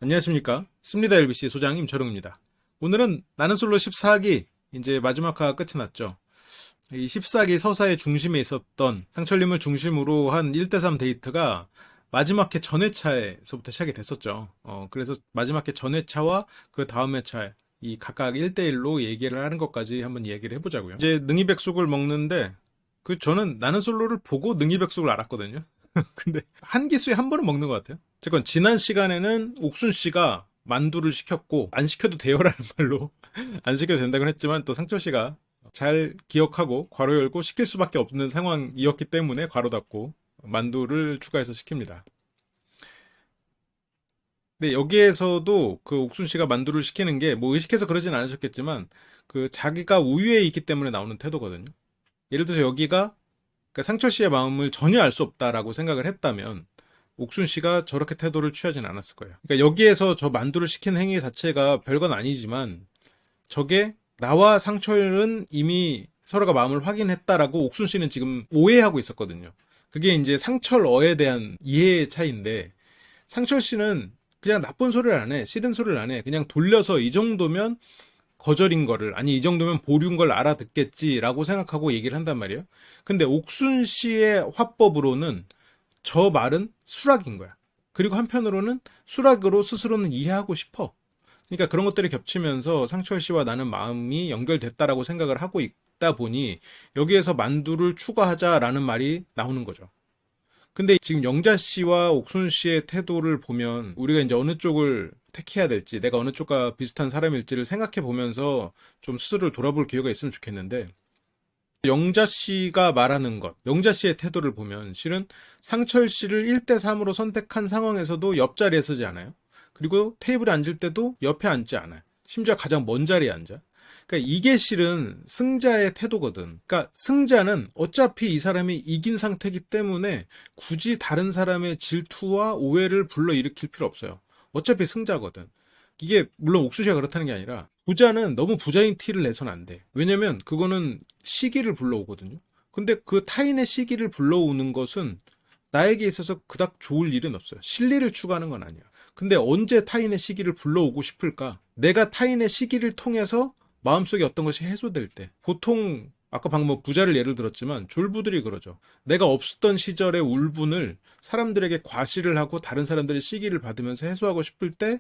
안녕하십니까. 심리다 LBC 소장 임철웅입니다. 오늘은 나는 솔로 14기, 이제 마지막 화가 끝이 났죠. 이 14기 서사의 중심에 있었던 상철님을 중심으로 한 1대3 데이트가 마지막 회 전회차에서부터 시작이 됐었죠. 그래서 마지막 회 전회차와 그 다음 회차, 이 각각 1대1로 얘기를 하는 것까지 한번 얘기를 해보자고요. 이제 능이백숙을 먹는데, 저는 나는 솔로를 보고 능이백숙을 알았거든요. 근데 한 기수에 한 번은 먹는 것 같아요. 어쨌건 지난 시간에는 옥순 씨가 만두를 시켰고 안 시켜도 돼요라는 말로 안 시켜도 된다고 했지만 또 상철 씨가 잘 기억하고 괄호 열고 시킬 수밖에 없는 상황이었기 때문에 괄호 닫고 만두를 추가해서 시킵니다. 근데 여기에서도 그 옥순 씨가 만두를 시키는 게 뭐 의식해서 그러진 않으셨겠지만 그 자기가 우위에 있기 때문에 나오는 태도거든요. 예를 들어서 여기가 그러니까 상철 씨의 마음을 전혀 알 수 없다라고 생각을 했다면 옥순 씨가 저렇게 태도를 취하진 않았을 거예요. 그러니까 여기에서 저 만두를 시킨 행위 자체가 별건 아니지만 저게 나와 상철은 이미 서로가 마음을 확인했다라고 옥순 씨는 지금 오해하고 있었거든요. 그게 이제 상철어에 대한 이해의 차이인데 상철 씨는 그냥 나쁜 소리를 안 해, 싫은 소리를 안 해. 그냥 돌려서 이 정도면 거절인 거를, 아니 이 정도면 보류인 걸 알아듣겠지라고 생각하고 얘기를 한단 말이에요. 근데 옥순 씨의 화법으로는 저 말은 수락인 거야. 그리고 한편으로는 수락으로 스스로는 이해하고 싶어. 그러니까 그런 것들이 겹치면서 상철 씨와 나는 마음이 연결됐다라고 생각을 하고 있다 보니 여기에서 만두를 추가하자라는 말이 나오는 거죠. 근데 지금 영자 씨와 옥순 씨의 태도를 보면 우리가 이제 어느 쪽을 택해야 될지, 내가 어느 쪽과 비슷한 사람일지를 생각해 보면서 좀 스스로를 돌아볼 기회가 있으면 좋겠는데, 영자 씨가 말하는 것, 영자 씨의 태도를 보면 실은 상철 씨를 1대3으로 선택한 상황에서도 옆자리에 서지 않아요. 그리고 테이블에 앉을 때도 옆에 앉지 않아요. 심지어 가장 먼 자리에 앉아. 그러니까 이게 실은 승자의 태도거든. 그러니까 승자는 어차피 이 사람이 이긴 상태이기 때문에 굳이 다른 사람의 질투와 오해를 불러일으킬 필요 없어요. 어차피 승자거든. 이게 물론 옥수수가 그렇다는 게 아니라 부자는 너무 부자인 티를 내서는 안 돼. 왜냐면 그거는 시기를 불러오거든요. 근데 그 타인의 시기를 불러오는 것은 나에게 있어서 그닥 좋을 일은 없어요. 실리를 추구하는 건 아니야. 근데 언제 타인의 시기를 불러오고 싶을까? 내가 타인의 시기를 통해서 마음속에 어떤 것이 해소될 때. 보통 아까 방금 뭐 부자를 예를 들었지만 졸부들이 그러죠. 내가 없었던 시절의 울분을 사람들에게 과시를 하고 다른 사람들의 시기를 받으면서 해소하고 싶을 때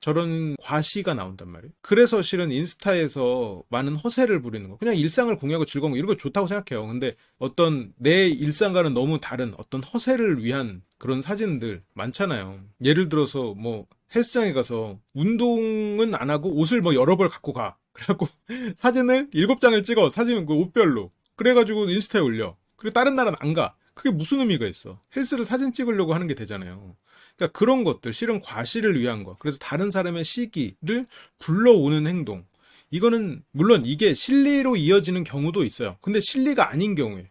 저런 과시가 나온단 말이에요. 그래서 실은 인스타에서 많은 허세를 부리는 거. 그냥 일상을 공유하고 즐거운 거 이런 거 좋다고 생각해요. 근데 어떤 내 일상과는 너무 다른 어떤 허세를 위한 그런 사진들 많잖아요. 예를 들어서 뭐 헬스장에 가서 운동은 안 하고 옷을 뭐 여러 벌 갖고 가. 그래갖고 사진을 7장을 찍어. 사진 그 옷별로. 그래가지고 인스타에 올려. 그리고 다른 날은 안 가. 그게 무슨 의미가 있어? 헬스를 사진 찍으려고 하는 게 되잖아요. 그러니까 그런 것들, 실은 과시를 위한 거. 그래서 다른 사람의 시기를 불러오는 행동. 이거는 물론 이게 실리로 이어지는 경우도 있어요. 근데 실리가 아닌 경우에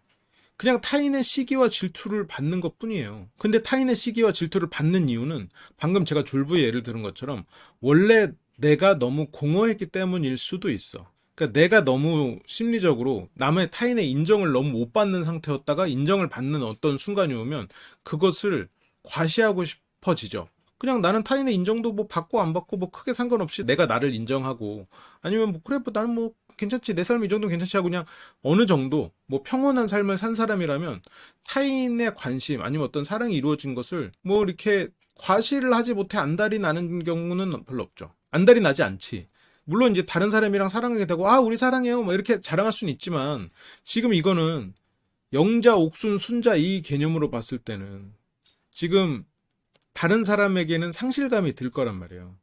그냥 타인의 시기와 질투를 받는 것 뿐이에요. 근데 타인의 시기와 질투를 받는 이유는 방금 제가 졸부의 예를 들은 것처럼 원래 내가 너무 공허했기 때문일 수도 있어. 그러니까 내가 너무 심리적으로 남의 타인의 인정을 너무 못 받는 상태였다가 인정을 받는 어떤 순간이 오면 그것을 과시하고 싶어지죠. 그냥 나는 타인의 인정도 뭐 받고 안 받고 뭐 크게 상관없이 내가 나를 인정하고 아니면 뭐 그래 뭐 나는 뭐 괜찮지 내 삶 이 정도는 괜찮지 하고 그냥 어느 정도 뭐 평온한 삶을 산 사람이라면 타인의 관심 아니면 어떤 사랑이 이루어진 것을 뭐 이렇게 과시를 하지 못해 안달이 나는 경우는 별로 없죠. 안달이 나지 않지. 물론 이제 다른 사람이랑 사랑하게 되고 아 우리 사랑해요 뭐 이렇게 자랑할 수는 있지만 지금 이거는 영자 옥순 순자 이 개념으로 봤을 때는 지금 다른 사람에게는 상실감이 들 거란 말이에요.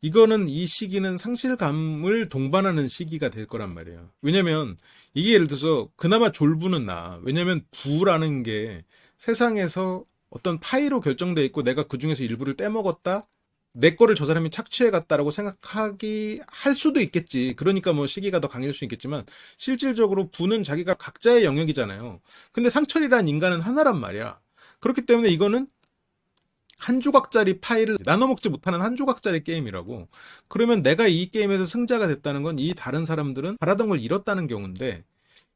이거는 이 시기는 상실감을 동반하는 시기가 될 거란 말이에요. 왜냐면 이게 예를 들어서 그나마 졸부는 나. 왜냐면 부라는 게 세상에서 어떤 파이로 결정돼 있고 내가 그 중에서 일부를 떼먹었다. 내 거를 저 사람이 착취해 갔다라고 생각하기 할 수도 있겠지. 그러니까 뭐 시기가 더 강할 수 있겠지만 실질적으로 부는 자기가 각자의 영역이잖아요. 근데 상철이란 인간은 하나란 말이야. 그렇기 때문에 이거는 한 조각짜리 파일을 나눠 먹지 못하는 한 조각짜리 게임이라고. 그러면 내가 이 게임에서 승자가 됐다는 건 이 다른 사람들은 바라던 걸 잃었다는 경우인데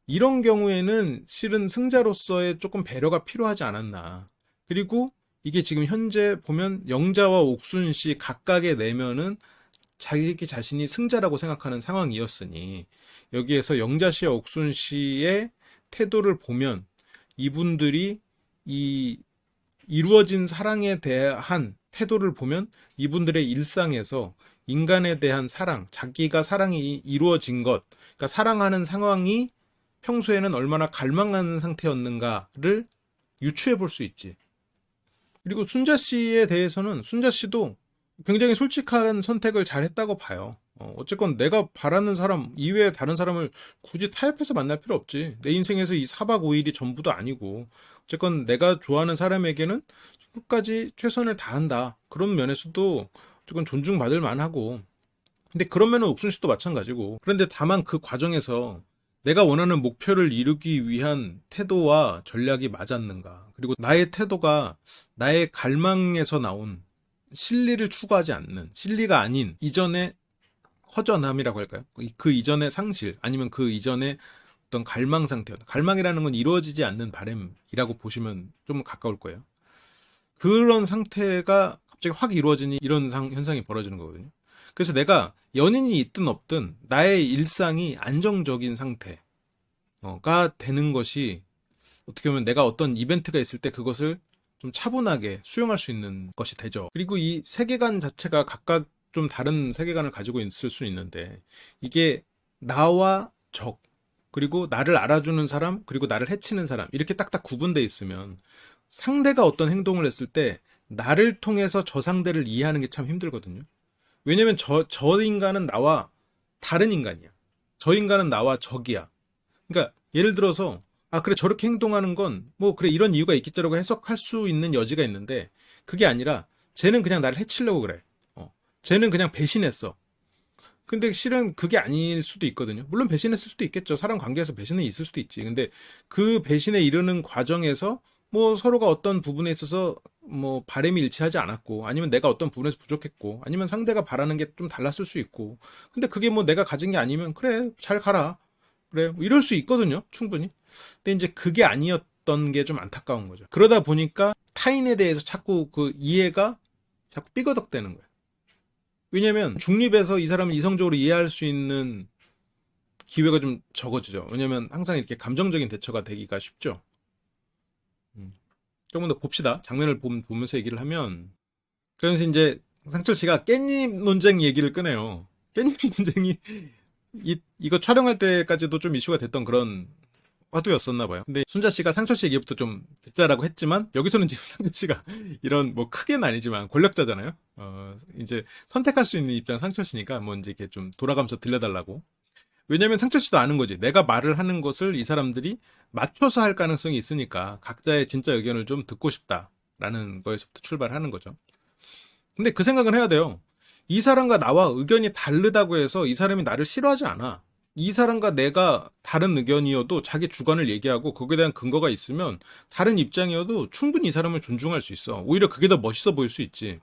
이런 경우에는 실은 승자로서의 조금 배려가 필요하지 않았나. 그리고 이게 지금 현재 보면 영자와 옥순 씨 각각의 내면은 자기 자신이 승자라고 생각하는 상황이었으니 여기에서 영자 씨와 옥순 씨의 태도를 보면 이분들이 이 이루어진 사랑에 대한 태도를 보면 이분들의 일상에서 인간에 대한 사랑, 자기가 사랑이 이루어진 것, 그러니까 사랑하는 상황이 평소에는 얼마나 갈망하는 상태였는가를 유추해 볼 수 있지. 그리고 순자 씨에 대해서는 순자 씨도 굉장히 솔직한 선택을 잘 했다고 봐요. 어쨌건 내가 바라는 사람 이외에 다른 사람을 굳이 타협해서 만날 필요 없지. 내 인생에서 이 4박 5일이 전부도 아니고 어쨌건 내가 좋아하는 사람에게는 끝까지 최선을 다한다. 그런 면에서도 조금 존중받을 만하고 근데 그런 면은 옥순 씨도 마찬가지고 그런데 다만 그 과정에서 내가 원하는 목표를 이루기 위한 태도와 전략이 맞았는가 그리고 나의 태도가 나의 갈망에서 나온 실리를 추구하지 않는 실리가 아닌 이전의 허전함이라고 할까요? 그 이전의 상실 아니면 그 이전의 어떤 갈망 상태 갈망이라는 건 이루어지지 않는 바램이라고 보시면 좀 가까울 거예요. 그런 상태가 갑자기 확 이루어지니 이런 현상이 벌어지는 거거든요. 그래서 내가 연인이 있든 없든 나의 일상이 안정적인 상태가 되는 것이 어떻게 보면 내가 어떤 이벤트가 있을 때 그것을 좀 차분하게 수용할 수 있는 것이 되죠. 그리고 이 세계관 자체가 각각 좀 다른 세계관을 가지고 있을 수 있는데 이게 나와 적 그리고 나를 알아주는 사람 그리고 나를 해치는 사람 이렇게 딱딱 구분돼 있으면 상대가 어떤 행동을 했을 때 나를 통해서 저 상대를 이해하는 게 참 힘들거든요. 왜냐면 저 인간은 나와 다른 인간이야. 저 인간은 나와 적이야. 그러니까 예를 들어서 아 그래 저렇게 행동하는 건 뭐 그래 이런 이유가 있겠지라고 해석할 수 있는 여지가 있는데 그게 아니라 쟤는 그냥 나를 해치려고 그래. 쟤는 그냥 배신했어. 근데 실은 그게 아닐 수도 있거든요. 물론 배신했을 수도 있겠죠. 사람 관계에서 배신은 있을 수도 있지. 근데 그 배신에 이르는 과정에서 뭐 서로가 어떤 부분에 있어서 뭐 바람이 일치하지 않았고 아니면 내가 어떤 부분에서 부족했고 아니면 상대가 바라는 게 좀 달랐을 수 있고 근데 그게 뭐 내가 가진 게 아니면 그래 잘 가라 그래 뭐 이럴 수 있거든요 충분히. 근데 이제 그게 아니었던 게 좀 안타까운 거죠. 그러다 보니까 타인에 대해서 자꾸 그 이해가 자꾸 삐거덕대는 거예요. 왜냐면 중립에서 이 사람을 이성적으로 이해할 수 있는 기회가 좀 적어지죠. 왜냐면 항상 이렇게 감정적인 대처가 되기가 쉽죠. 조금 더 봅시다. 장면을 보면서 얘기를 하면 그래서 이제 상철 씨가 깻잎 논쟁 얘기를 꺼내요. 깻잎 논쟁이 이거 촬영할 때까지도 좀 이슈가 됐던 그런 화두였었나 봐요. 근데 순자 씨가 상철 씨 얘기부터 좀 듣자라고 했지만 여기서는 지금 상철 씨가 이런 뭐 크게는 아니지만 권력자잖아요. 이제 선택할 수 있는 입장 상철 씨니까 뭐 이제 이렇게 좀 돌아가면서 들려달라고. 왜냐면 상철 씨도 아는 거지. 내가 말을 하는 것을 이 사람들이 맞춰서 할 가능성이 있으니까 각자의 진짜 의견을 좀 듣고 싶다라는 거에서부터 출발하는 거죠. 근데 그 생각은 해야 돼요. 이 사람과 나와 의견이 다르다고 해서 이 사람이 나를 싫어하지 않아. 이 사람과 내가 다른 의견이어도 자기 주관을 얘기하고 거기에 대한 근거가 있으면 다른 입장이어도 충분히 이 사람을 존중할 수 있어. 오히려 그게 더 멋있어 보일 수 있지.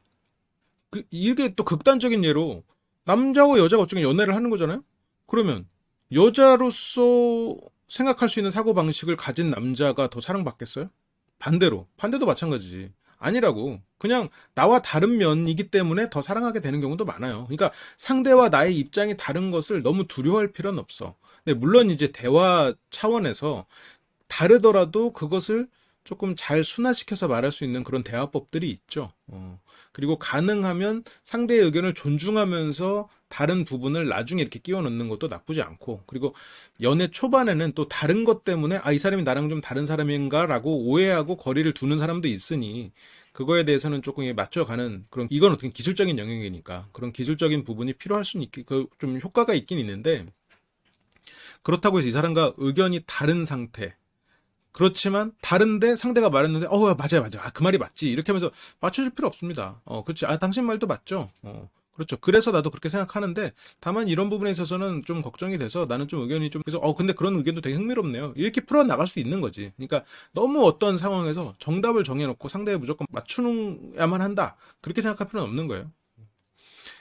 이게 또 극단적인 예로 남자와 여자가 어쩌면 연애를 하는 거잖아요. 그러면 여자로서 생각할 수 있는 사고방식을 가진 남자가 더 사랑받겠어요? 반대도 마찬가지지. 아니라고. 그냥 나와 다른 면이기 때문에 더 사랑하게 되는 경우도 많아요. 그러니까 상대와 나의 입장이 다른 것을 너무 두려워할 필요는 없어. 근데 물론 이제 대화 차원에서 다르더라도 그것을 조금 잘 순화시켜서 말할 수 있는 그런 대화법들이 있죠. 그리고 가능하면 상대의 의견을 존중하면서 다른 부분을 나중에 이렇게 끼워 넣는 것도 나쁘지 않고 그리고 연애 초반에는 또 다른 것 때문에 이 사람이 나랑 좀 다른 사람인가 라고 오해하고 거리를 두는 사람도 있으니 그거에 대해서는 조금 맞춰가는 그런 이건 어떻게 기술적인 영역이니까 그런 기술적인 부분이 필요할 수는 좀 효과가 있긴 있는데 그렇다고 해서 이 사람과 의견이 다른 상태 그렇지만 다른데 상대가 말했는데 맞아요 그 말이 맞지 이렇게 하면서 맞춰줄 필요 없습니다. 그렇지 당신 말도 맞죠. 그렇죠. 그래서 나도 그렇게 생각하는데 다만 이런 부분에 있어서는 좀 걱정이 돼서 나는 좀 의견이 좀 그래서 근데 그런 의견도 되게 흥미롭네요. 이렇게 풀어 나갈 수 있는 거지. 그러니까 너무 어떤 상황에서 정답을 정해놓고 상대에 무조건 맞추야만 한다 그렇게 생각할 필요는 없는 거예요.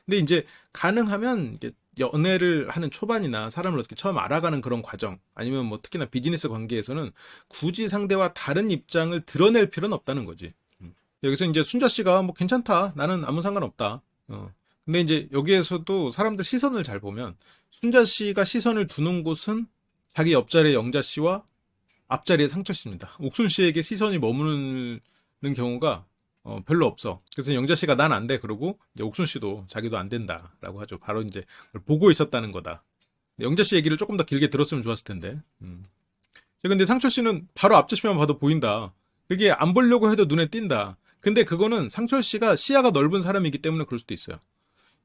근데 이제 가능하면 이게 연애를 하는 초반이나 사람을 어떻게 처음 알아가는 그런 과정 아니면 뭐 특히나 비즈니스 관계에서는 굳이 상대와 다른 입장을 드러낼 필요는 없다는 거지. 여기서 이제 순자 씨가 뭐 괜찮다. 나는 아무 상관없다. 근데 이제 여기에서도 사람들 시선을 잘 보면 순자 씨가 시선을 두는 곳은 자기 옆자리의 영자 씨와 앞자리의 상철 씨입니다. 옥순 씨에게 시선이 머무르는 경우가 별로 없어. 그래서 영자 씨가 난 안 돼. 그러고 이제 옥순 씨도 자기도 안 된다라고 하죠. 바로 이제 그걸 보고 있었다는 거다. 영자 씨 얘기를 조금 더 길게 들었으면 좋았을 텐데. 근데 상철 씨는 바로 앞좌석만 봐도 보인다. 그게 안 보려고 해도 눈에 띈다. 근데 그거는 상철 씨가 시야가 넓은 사람이기 때문에 그럴 수도 있어요.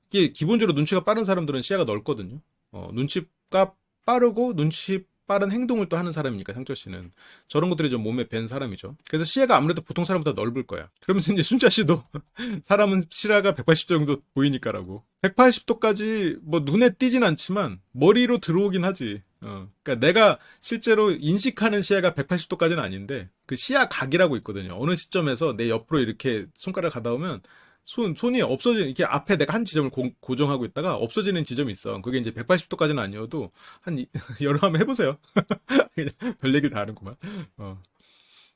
이게 기본적으로 눈치가 빠른 사람들은 시야가 넓거든요. 눈치가 빠르고 눈치 빠른 행동을 또 하는 사람이니까 상철 씨는 저런 것들이 좀 몸에 밴 사람이죠. 그래서 시야가 아무래도 보통 사람보다 넓을 거야. 그러면서 이제 순자 씨도 사람은 시야가 180도 정도 보이니까라고. 180도까지 뭐 눈에 띄진 않지만 머리로 들어오긴 하지. 그러니까 내가 실제로 인식하는 시야가 180도까지는 아닌데 그 시야 각이라고 있거든요. 어느 시점에서 내 옆으로 이렇게 손가락 가다 오면 손이 없어지는, 이렇게 앞에 내가 한 지점을 고정하고 있다가 없어지는 지점이 있어. 그게 이제 180도까지는 아니어도, 여러 번 해보세요. 그냥 별 얘기를 다 하는구만.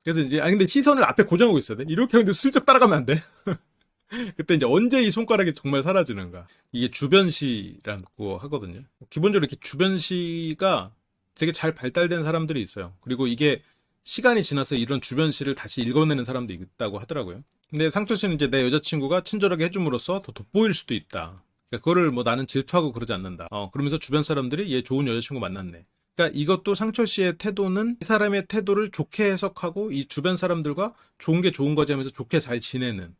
그래서 이제, 근데 시선을 앞에 고정하고 있어야 돼. 이렇게 하는데 슬쩍 따라가면 안 돼. 그때 이제 언제 이 손가락이 정말 사라지는가. 이게 주변시라고 하거든요. 기본적으로 이렇게 주변시가 되게 잘 발달된 사람들이 있어요. 그리고 이게 시간이 지나서 이런 주변시를 다시 읽어내는 사람도 있다고 하더라고요. 근데 상철 씨는 이제 내 여자친구가 친절하게 해줌으로써 더 돋보일 수도 있다. 그러니까 그거를 뭐 나는 질투하고 그러지 않는다. 그러면서 주변 사람들이 얘 좋은 여자친구 만났네. 그러니까 이것도 상철 씨의 태도는 이 사람의 태도를 좋게 해석하고 이 주변 사람들과 좋은 게 좋은 거지 하면서 좋게 잘 지내는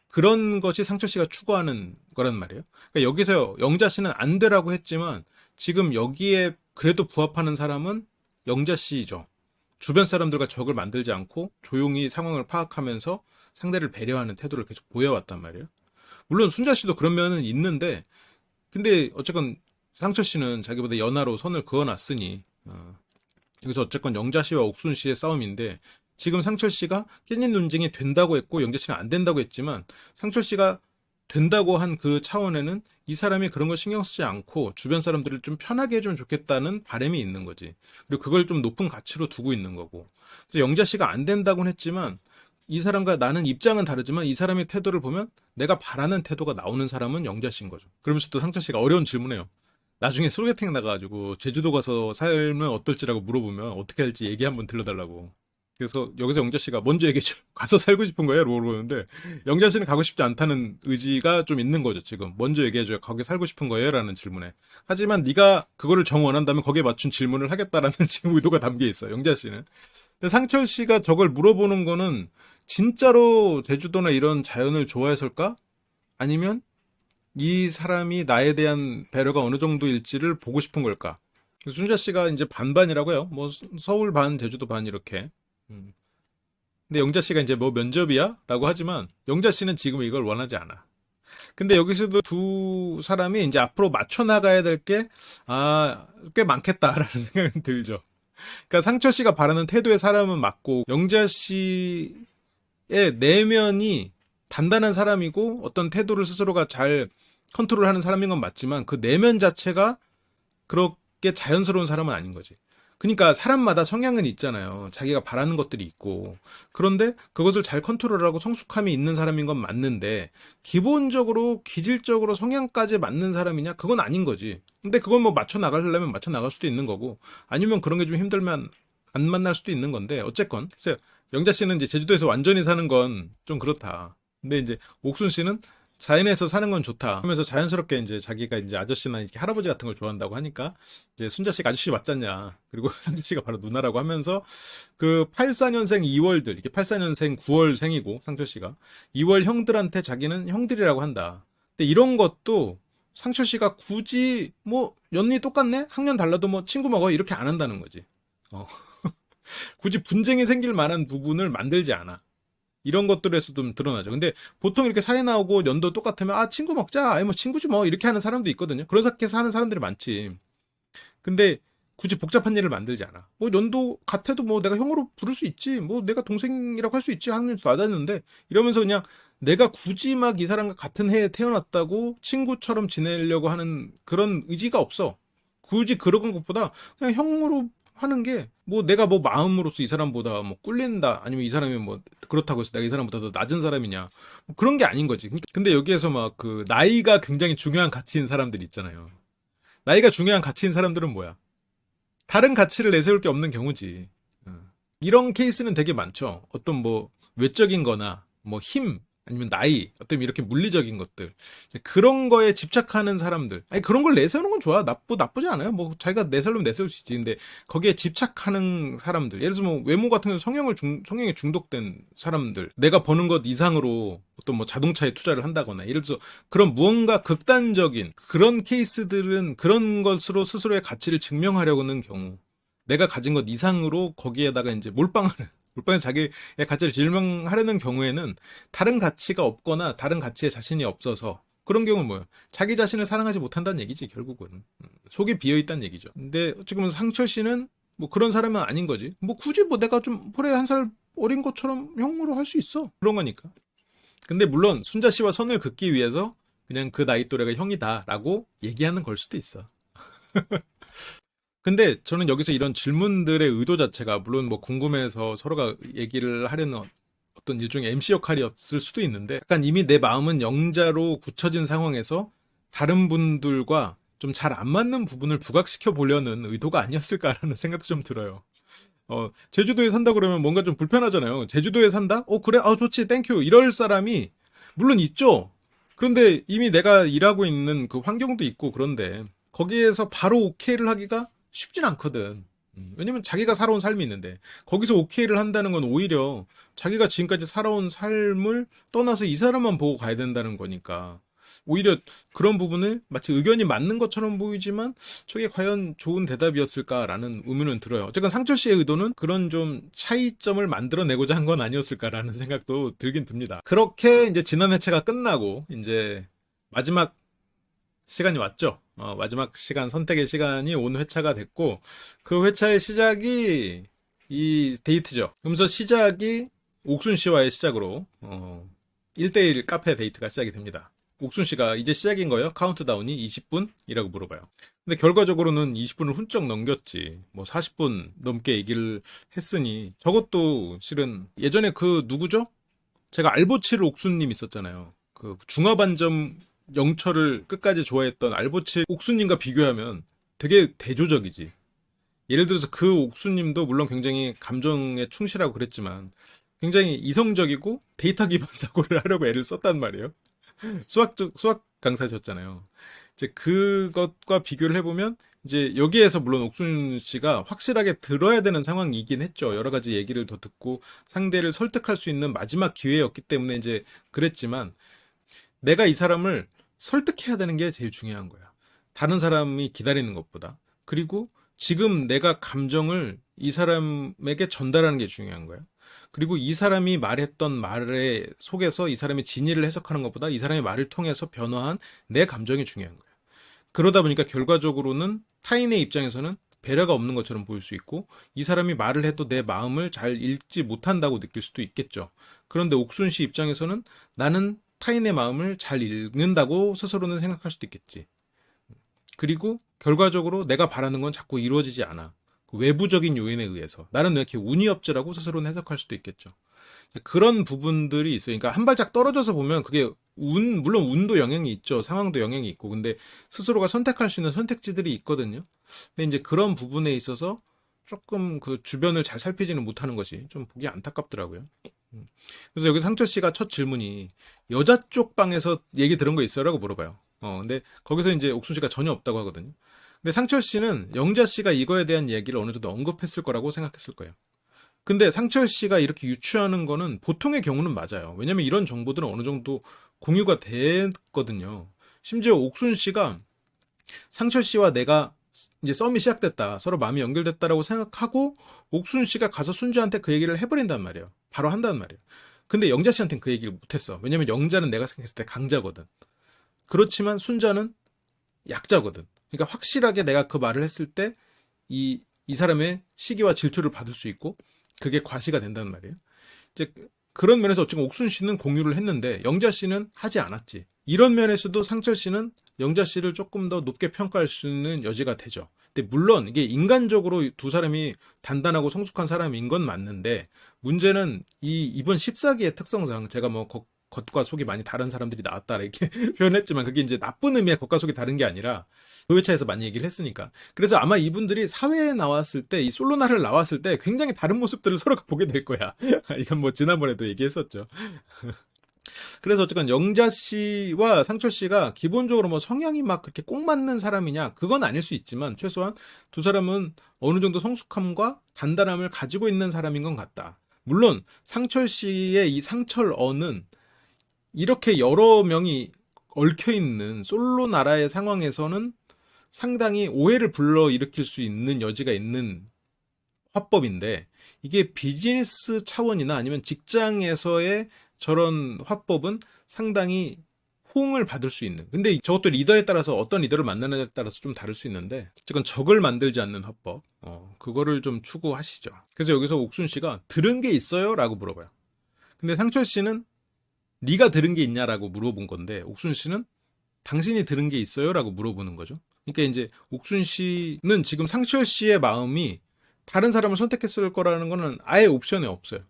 그런 것이 상철 씨가 추구하는 거란 말이에요. 그러니까 여기서 영자 씨는 안 되라고 했지만 지금 여기에 그래도 부합하는 사람은 영자 씨죠. 주변 사람들과 적을 만들지 않고 조용히 상황을 파악하면서 상대를 배려하는 태도를 계속 보여왔단 말이에요. 물론 순자 씨도 그런 면은 있는데, 근데 어쨌건 상철 씨는 자기보다 연하로 선을 그어놨으니 여기서 어쨌건 영자 씨와 옥순 씨의 싸움인데, 지금 상철 씨가 깻잎 논쟁이 된다고 했고 영자 씨는 안 된다고 했지만 상철 씨가 된다고 한 그 차원에는 이 사람이 그런 걸 신경 쓰지 않고 주변 사람들을 좀 편하게 해주면 좋겠다는 바람이 있는 거지. 그리고 그걸 좀 높은 가치로 두고 있는 거고. 그래서 영자 씨가 안 된다고는 했지만 이 사람과 나는 입장은 다르지만 이 사람의 태도를 보면 내가 바라는 태도가 나오는 사람은 영자 씨인 거죠. 그러면서 또 상철 씨가 어려운 질문해요. 나중에 소개팅 나가가지고 제주도 가서 살면 어떨지라고 물어보면 어떻게 할지 얘기 한번 들려달라고. 그래서 여기서 영자 씨가 먼저 얘기했죠. 가서 살고 싶은 거예요? 물어보는데 영자 씨는 가고 싶지 않다는 의지가 좀 있는 거죠. 지금 먼저 얘기해줘요. 거기 살고 싶은 거예요? 라는 질문에. 하지만 네가 그거를 정원한다면 거기에 맞춘 질문을 하겠다라는 지금 의도가 담겨 있어요. 영자 씨는. 근데 상철 씨가 저걸 물어보는 거는 진짜로 제주도나 이런 자연을 좋아해서일까? 아니면 이 사람이 나에 대한 배려가 어느 정도일지를 보고 싶은 걸까? 순자 씨가 이제 반반이라고 해요. 뭐 서울 반, 제주도 반 이렇게. 근데 영자 씨가 이제 뭐 면접이야? 라고 하지만 영자 씨는 지금 이걸 원하지 않아. 근데 여기서도 두 사람이 이제 앞으로 맞춰 나가야 될 게, 꽤 많겠다라는 생각이 들죠. 그러니까 상철 씨가 바라는 태도의 사람은 맞고, 영자 씨의 내면이 단단한 사람이고, 어떤 태도를 스스로가 잘 컨트롤하는 사람인 건 맞지만, 그 내면 자체가 그렇게 자연스러운 사람은 아닌 거지. 그러니까 사람마다 성향은 있잖아요. 자기가 바라는 것들이 있고. 그런데 그것을 잘 컨트롤하고 성숙함이 있는 사람인 건 맞는데 기본적으로 기질적으로 성향까지 맞는 사람이냐? 그건 아닌 거지. 근데 그건 뭐 맞춰 나가려면 맞춰 나갈 수도 있는 거고 아니면 그런 게 좀 힘들면 안 만날 수도 있는 건데 어쨌건 그래서 영자 씨는 이제 제주도에서 완전히 사는 건 좀 그렇다. 근데 이제 옥순 씨는 자연에서 사는 건 좋다 하면서 자연스럽게 이제 자기가 이제 아저씨나 이렇게 할아버지 같은 걸 좋아한다고 하니까 이제 순자 씨가 아저씨 맞잖냐. 그리고 상철 씨가 바로 누나라고 하면서 그 84년생 2월들, 이게 84년생 9월생이고 상철 씨가 2월 형들한테 자기는 형들이라고 한다. 근데 이런 것도 상철 씨가 굳이 뭐 연리 똑같네? 학년 달라도 뭐 친구 먹어 이렇게 안 한다는 거지. 굳이 분쟁이 생길 만한 부분을 만들지 않아. 이런 것들에서 좀 드러나죠. 근데 보통 이렇게 사이 나오고 연도 똑같으면 친구 먹자. 아니 뭐 친구지 뭐 이렇게 하는 사람도 있거든요. 그렇게 하는 사람들이 많지. 근데 굳이 복잡한 일을 만들지 않아. 뭐 연도 같아도 뭐 내가 형으로 부를 수 있지. 뭐 내가 동생이라고 할 수 있지. 학년도 낮았는데 이러면서 그냥 내가 굳이 막 이 사람과 같은 해에 태어났다고 친구처럼 지내려고 하는 그런 의지가 없어. 굳이 그런 것보다 그냥 형으로 하는 게 뭐 내가 뭐 마음으로서 이 사람보다 뭐 꿀린다 아니면 이 사람이 뭐 그렇다고 해서 내가 이 사람보다 더 낮은 사람이냐 뭐 그런 게 아닌 거지. 근데 여기에서 막 그 나이가 굉장히 중요한 가치인 사람들 있잖아요. 나이가 중요한 가치인 사람들은 뭐야? 다른 가치를 내세울 게 없는 경우지. 이런 케이스는 되게 많죠. 어떤 뭐 외적인 거나 뭐 힘, 아니면 나이, 어떤 이렇게 물리적인 것들. 그런 거에 집착하는 사람들. 아니, 그런 걸 내세우는 건 좋아. 나쁘지 않아요. 뭐 자기가 내세우면 내세울 수 있지. 근데 거기에 집착하는 사람들. 예를 들어서 뭐 외모 같은 경우 성형에 중독된 사람들. 내가 버는 것 이상으로 어떤 뭐 자동차에 투자를 한다거나. 예를 들어서 그런 무언가 극단적인 그런 케이스들은 그런 것으로 스스로의 가치를 증명하려고 하는 경우. 내가 가진 것 이상으로 거기에다가 이제 몰빵해서 자기의 가치를 증명하려는 경우에는 다른 가치가 없거나 다른 가치에 자신이 없어서 그런 경우는 뭐예요? 자기 자신을 사랑하지 못한다는 얘기지, 결국은. 속이 비어있다는 얘기죠. 근데 어찌 보면 상철 씨는 뭐 그런 사람은 아닌 거지. 뭐 굳이 뭐 내가 좀 볼에 한 살 어린 것처럼 형으로 할 수 있어. 그런 거니까. 근데 물론 순자 씨와 선을 긋기 위해서 그냥 그 나이 또래가 형이다라고 얘기하는 걸 수도 있어. 근데 저는 여기서 이런 질문들의 의도 자체가 물론 뭐 궁금해서 서로가 얘기를 하려는 어떤 일종의 MC 역할이었을 수도 있는데 약간 이미 내 마음은 영자로 굳혀진 상황에서 다른 분들과 좀 잘 안 맞는 부분을 부각시켜 보려는 의도가 아니었을까라는 생각도 좀 들어요. 제주도에 산다 그러면 뭔가 좀 불편하잖아요. 제주도에 산다? 그래, 좋지, 땡큐. 이럴 사람이 물론 있죠. 그런데 이미 내가 일하고 있는 그 환경도 있고 그런데 거기에서 바로 오케이를 하기가 쉽진 않거든. 왜냐면 자기가 살아온 삶이 있는데 거기서 오케이를 한다는 건 오히려 자기가 지금까지 살아온 삶을 떠나서 이 사람만 보고 가야 된다는 거니까 오히려 그런 부분을 마치 의견이 맞는 것처럼 보이지만 저게 과연 좋은 대답이었을까라는 의문은 들어요. 어쨌든 상철 씨의 의도는 그런 좀 차이점을 만들어내고자 한 건 아니었을까라는 생각도 들긴 듭니다. 그렇게 이제 지난 회차가 끝나고 이제 마지막 시간이 왔죠. 마지막 시간, 선택의 시간이 온 회차가 됐고, 그 회차의 시작이 이 데이트죠. 그러면서 시작이 옥순 씨와의 시작으로, 1대1 카페 데이트가 시작이 됩니다. 옥순 씨가 이제 시작인 거예요? 카운트다운이 20분이라고 물어봐요. 근데 결과적으로는 20분을 훌쩍 넘겼지. 뭐 40분 넘게 얘기를 했으니, 저것도 실은 예전에 그 누구죠? 제가 알보칠 옥순님 있었잖아요. 그 중화반점 영철을 끝까지 좋아했던 알보칠 옥수님과 비교하면 되게 대조적이지. 예를 들어서 그 옥수님도 물론 굉장히 감정에 충실하고 그랬지만 굉장히 이성적이고 데이터 기반 사고를 하려고 애를 썼단 말이에요. 수학 강사셨잖아요. 이제 그것과 비교를 해보면 이제 여기에서 물론 옥순 씨가 확실하게 들어야 되는 상황이긴 했죠. 여러 가지 얘기를 더 듣고 상대를 설득할 수 있는 마지막 기회였기 때문에 이제 그랬지만 내가 이 사람을 설득해야 되는 게 제일 중요한 거야. 다른 사람이 기다리는 것보다. 그리고 지금 내가 감정을 이 사람에게 전달하는 게 중요한 거야. 그리고 이 사람이 말했던 말에 속에서 이 사람의 진의를 해석하는 것보다 이 사람의 말을 통해서 변화한 내 감정이 중요한 거야. 그러다 보니까 결과적으로는 타인의 입장에서는 배려가 없는 것처럼 보일 수 있고 이 사람이 말을 해도 내 마음을 잘 읽지 못한다고 느낄 수도 있겠죠. 그런데 옥순 씨 입장에서는 나는 타인의 마음을 잘 읽는다고 스스로는 생각할 수도 있겠지. 그리고 결과적으로 내가 바라는 건 자꾸 이루어지지 않아. 그 외부적인 요인에 의해서. 나는 왜 이렇게 운이 없지라고 스스로는 해석할 수도 있겠죠. 그런 부분들이 있어요. 그러니까 한 발짝 떨어져서 보면 그게 물론 운도 영향이 있죠. 상황도 영향이 있고. 근데 스스로가 선택할 수 있는 선택지들이 있거든요. 근데 이제 그런 부분에 있어서 조금 그 주변을 잘 살피지는 못하는 것이 좀 보기 안타깝더라고요. 그래서 여기 상철 씨가 첫 질문이 여자 쪽 방에서 얘기 들은 거 있어요라고 물어봐요. 근데 거기서 이제 옥순 씨가 전혀 없다고 하거든요. 근데 상철 씨는 영자 씨가 이거에 대한 얘기를 어느 정도 언급했을 거라고 생각했을 거예요. 근데 상철 씨가 이렇게 유추하는 거는 보통의 경우는 맞아요. 왜냐면 이런 정보들은 어느 정도 공유가 됐거든요. 심지어 옥순 씨가 상철 씨와 내가 이제 썸이 시작됐다. 서로 마음이 연결됐다라고 생각하고 옥순 씨가 가서 순자한테 그 얘기를 해버린단 말이에요. 바로 한단 말이에요. 근데 영자 씨한테는 그 얘기를 못했어. 왜냐면 영자는 내가 생각했을 때 강자거든. 그렇지만 순자는 약자거든. 그러니까 확실하게 내가 그 말을 했을 때 이 사람의 시기와 질투를 받을 수 있고 그게 과시가 된단 말이에요. 이제 그런 면에서 어쨌든 옥순 씨는 공유를 했는데 영자 씨는 하지 않았지. 이런 면에서도 상철 씨는 영자 씨를 조금 더 높게 평가할 수 있는 여지가 되죠. 근데 물론 이게 인간적으로 두 사람이 단단하고 성숙한 사람인 건 맞는데 문제는 이번 14기의 특성상 제가 뭐 겉과 속이 많이 다른 사람들이 나왔다 이렇게 표현했지만 그게 이제 나쁜 의미의 겉과 속이 다른 게 아니라 그 회차에서 많이 얘기를 했으니까. 그래서 아마 이분들이 사회에 나왔을 때, 이 솔로나를 나왔을 때 굉장히 다른 모습들을 서로가 보게 될 거야. 이건 뭐 지난번에도 얘기했었죠. 그래서 어쨌든 영자 씨와 상철 씨가 기본적으로 뭐 성향이 막 그렇게 꼭 맞는 사람이냐? 그건 아닐 수 있지만 최소한 두 사람은 어느 정도 성숙함과 단단함을 가지고 있는 사람인 것 같다. 물론 상철 씨의 이 상철어는 이렇게 여러 명이 얽혀 있는 솔로 나라의 상황에서는 상당히 오해를 불러일으킬 수 있는 여지가 있는 화법인데 이게 비즈니스 차원이나 아니면 직장에서의 저런 화법은 상당히 호응을 받을 수 있는. 근데 저것도 리더에 따라서 어떤 리더를 만나느냐에 따라서 좀 다를 수 있는데 어쨌건 적을 만들지 않는 화법. 그거를 좀 추구하시죠. 그래서 여기서 옥순 씨가 들은 게 있어요? 라고 물어봐요. 근데 상철 씨는 네가 들은 게 있냐라고 물어본 건데 옥순 씨는 당신이 들은 게 있어요? 라고 물어보는 거죠. 그러니까 이제 옥순 씨는 지금 상철 씨의 마음이 다른 사람을 선택했을 거라는 거는 아예 옵션에 없어요.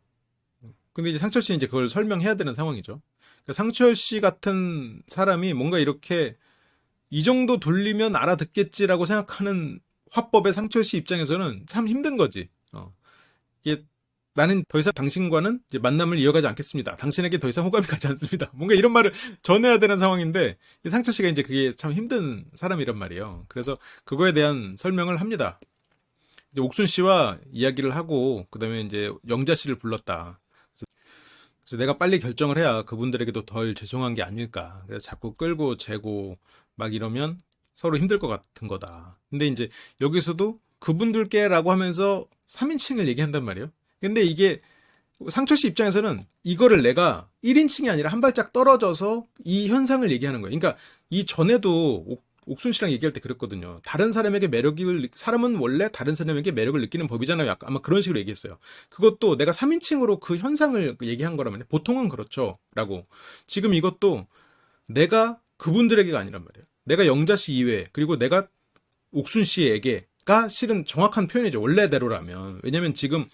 근데 이제 상철 씨는 이제 그걸 설명해야 되는 상황이죠. 그러니까 상철 씨 같은 사람이 뭔가 이렇게 이 정도 돌리면 알아듣겠지라고 생각하는 화법의 상철 씨 입장에서는 참 힘든 거지. 이게 나는 더 이상 당신과는 이제 만남을 이어가지 않겠습니다. 당신에게 더 이상 호감이 가지 않습니다. 뭔가 이런 말을 전해야 되는 상황인데 상철 씨가 이제 그게 참 힘든 사람이란 말이에요. 그래서 그거에 대한 설명을 합니다. 이제 옥순 씨와 이야기를 하고 그다음에 이제 영자 씨를 불렀다. 그래서 내가 빨리 결정을 해야 그분들에게도 덜 죄송한 게 아닐까. 그래서 자꾸 끌고 재고 막 이러면 서로 힘들 것 같은 거다. 근데 이제 여기서도 그분들께라고 하면서 3인칭을 얘기한단 말이에요. 근데 이게 상철 씨 입장에서는 이거를 내가 1인칭이 아니라 한 발짝 떨어져서 이 현상을 얘기하는 거예요. 그러니까 이 전에도 옥순 씨랑 얘기할 때 그랬거든요. 다른 사람에게 사람은 원래 다른 사람에게 매력을 느끼는 법이잖아요. 아마 그런 식으로 얘기했어요. 그것도 내가 3인칭으로 그 현상을 얘기한 거라면 보통은 그렇죠. 라고. 지금 이것도 내가 그분들에게가 아니란 말이에요. 내가 영자 씨 이외에 그리고 내가 옥순 씨에게가 실은 정확한 표현이죠. 원래대로라면. 왜냐면 지금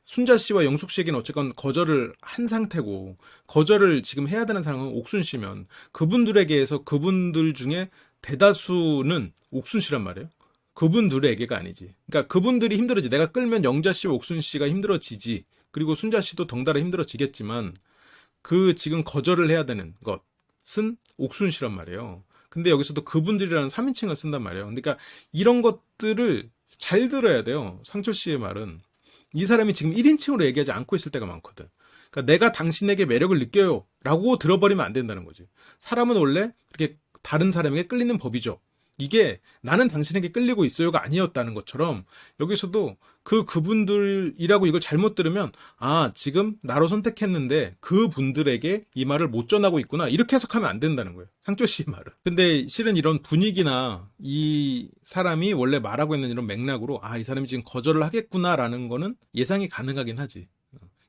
순자 씨와 영숙 씨에게는 어쨌건 거절을 한 상태고 거절을 지금 해야 되는 사람은 옥순 씨면 그분들에게서 그분들 중에 대다수는 옥순 씨란 말이에요. 그분들에게가 아니지. 그러니까 그분들이 힘들어지. 내가 끌면 영자 씨와 옥순 씨가 힘들어지지. 그리고 순자 씨도 덩달아 힘들어지겠지만 그 지금 거절을 해야 되는 것은 옥순 씨란 말이에요. 근데 여기서도 그분들이라는 3인칭을 쓴단 말이에요. 그러니까 이런 것들을 잘 들어야 돼요. 상철 씨의 말은. 이 사람이 지금 1인칭으로 얘기하지 않고 있을 때가 많거든. 그러니까 내가 당신에게 매력을 느껴요 라고 들어버리면 안 된다는 거지. 사람은 원래 그렇게 다른 사람에게 끌리는 법이죠. 이게 나는 당신에게 끌리고 있어요가 아니었다는 것처럼 여기서도 그분들이라고 이걸 잘못 들으면 지금 나로 선택했는데 그분들에게 이 말을 못 전하고 있구나 이렇게 해석하면 안 된다는 거예요. 상조 씨의 말은. 근데 실은 이런 분위기나 이 사람이 원래 말하고 있는 이런 맥락으로 이 사람이 지금 거절을 하겠구나라는 거는 예상이 가능하긴 하지.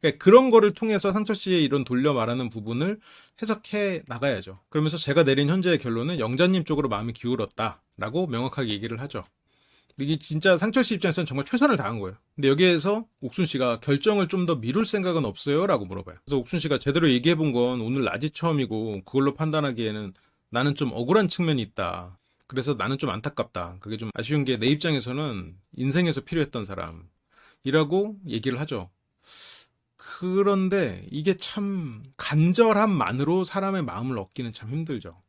그러니까 그런 거를 통해서 상철 씨의 이런 돌려 말하는 부분을 해석해 나가야죠. 그러면서 제가 내린 현재의 결론은 영자님 쪽으로 마음이 기울었다라고 명확하게 얘기를 하죠. 이게 진짜 상철 씨 입장에서는 정말 최선을 다한 거예요. 근데 여기에서 옥순 씨가 결정을 좀 더 미룰 생각은 없어요? 라고 물어봐요. 그래서 옥순 씨가 제대로 얘기해 본 건 오늘 낮이 처음이고 그걸로 판단하기에는 나는 좀 억울한 측면이 있다. 그래서 나는 좀 안타깝다. 그게 좀 아쉬운 게 내 입장에서는 인생에서 필요했던 사람이라고 얘기를 하죠. 그런데 이게 참 간절함만으로 사람의 마음을 얻기는 참 힘들죠.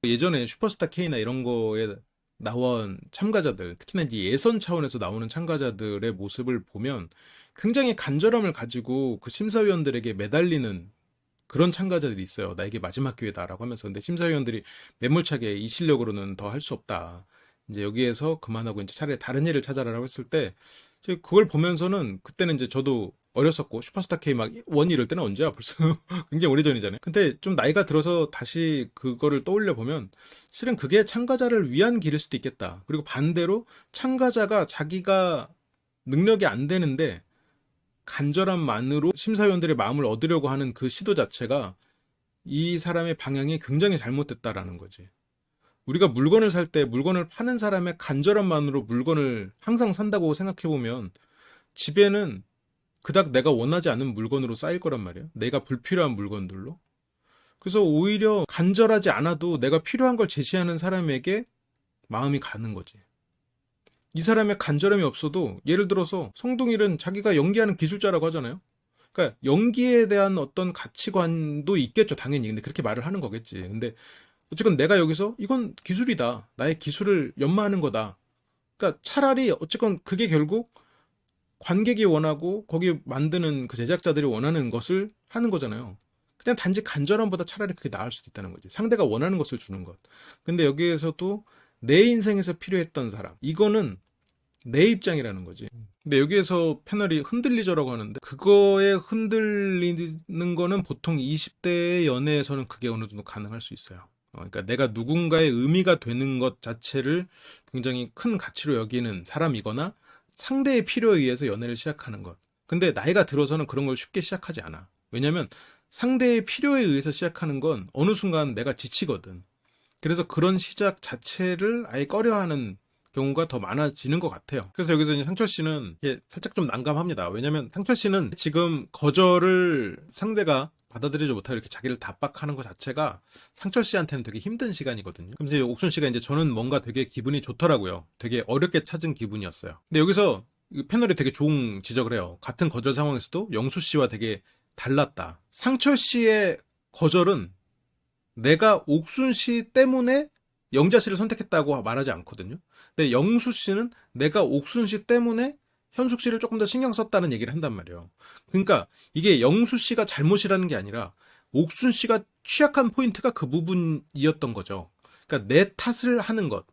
예전에 슈퍼스타 K나 이런 거에 나온 참가자들, 특히나 이제 예선 차원에서 나오는 참가자들의 모습을 보면 굉장히 간절함을 가지고 그 심사위원들에게 매달리는 그런 참가자들이 있어요. 나에게 마지막 기회다라고 하면서. 근데 심사위원들이 매몰차게 이 실력으로는 더 할 수 없다. 이제 여기에서 그만하고 이제 차라리 다른 일을 찾아라라고 했을 때 그걸 보면서는 그때는 이제 저도 어렸었고 슈퍼스타 K 막 원 이럴 때는 언제야 벌써 굉장히 오래전이잖아요. 근데 좀 나이가 들어서 다시 그거를 떠올려 보면 실은 그게 참가자를 위한 길일 수도 있겠다. 그리고 반대로 참가자가 자기가 능력이 안 되는데 간절함만으로 심사위원들의 마음을 얻으려고 하는 그 시도 자체가 이 사람의 방향이 굉장히 잘못됐다라는 거지. 우리가 물건을 살 때 물건을 파는 사람의 간절함만으로 물건을 항상 산다고 생각해보면 집에는 그닥 내가 원하지 않는 물건으로 쌓일 거란 말이에요. 내가 불필요한 물건들로. 그래서 오히려 간절하지 않아도 내가 필요한 걸 제시하는 사람에게 마음이 가는 거지. 이 사람의 간절함이 없어도 예를 들어서 성동일은 자기가 연기하는 기술자라고 하잖아요. 그러니까 연기에 대한 어떤 가치관도 있겠죠, 당연히. 근데 그렇게 말을 하는 거겠지. 근데 어쨌건 내가 여기서 이건 기술이다. 나의 기술을 연마하는 거다. 그러니까 차라리 어쨌건 그게 결국 관객이 원하고 거기 만드는 그 제작자들이 원하는 것을 하는 거잖아요. 그냥 단지 간절함보다 차라리 그게 나을 수도 있다는 거지. 상대가 원하는 것을 주는 것. 근데 여기에서도 내 인생에서 필요했던 사람. 이거는 내 입장이라는 거지. 근데 여기에서 패널이 흔들리죠라고 하는데 그거에 흔들리는 거는 보통 20대의 연애에서는 그게 어느 정도 가능할 수 있어요. 그러니까 내가 누군가의 의미가 되는 것 자체를 굉장히 큰 가치로 여기는 사람이거나 상대의 필요에 의해서 연애를 시작하는 것. 근데 나이가 들어서는 그런 걸 쉽게 시작하지 않아. 왜냐면 상대의 필요에 의해서 시작하는 건 어느 순간 내가 지치거든. 그래서 그런 시작 자체를 아예 꺼려하는 경우가 더 많아지는 것 같아요. 그래서 여기서 이제 상철 씨는 살짝 좀 난감합니다. 왜냐면 상철 씨는 지금 거절을 상대가 받아들이지 못하고 이렇게 자기를 답박하는 것 자체가 상철 씨한테는 되게 힘든 시간이거든요. 그럼 이제 옥순 씨가 이제 저는 뭔가 되게 기분이 좋더라고요. 되게 어렵게 찾은 기분이었어요. 근데 여기서 패널이 되게 좋은 지적을 해요. 같은 거절 상황에서도 영수 씨와 되게 달랐다. 상철 씨의 거절은 내가 옥순 씨 때문에 영자 씨를 선택했다고 말하지 않거든요. 근데 영수 씨는 내가 옥순 씨 때문에 현숙 씨를 조금 더 신경 썼다는 얘기를 한단 말이에요. 그러니까 이게 영수 씨가 잘못이라는 게 아니라 옥순 씨가 취약한 포인트가 그 부분이었던 거죠. 그러니까 내 탓을 하는 것.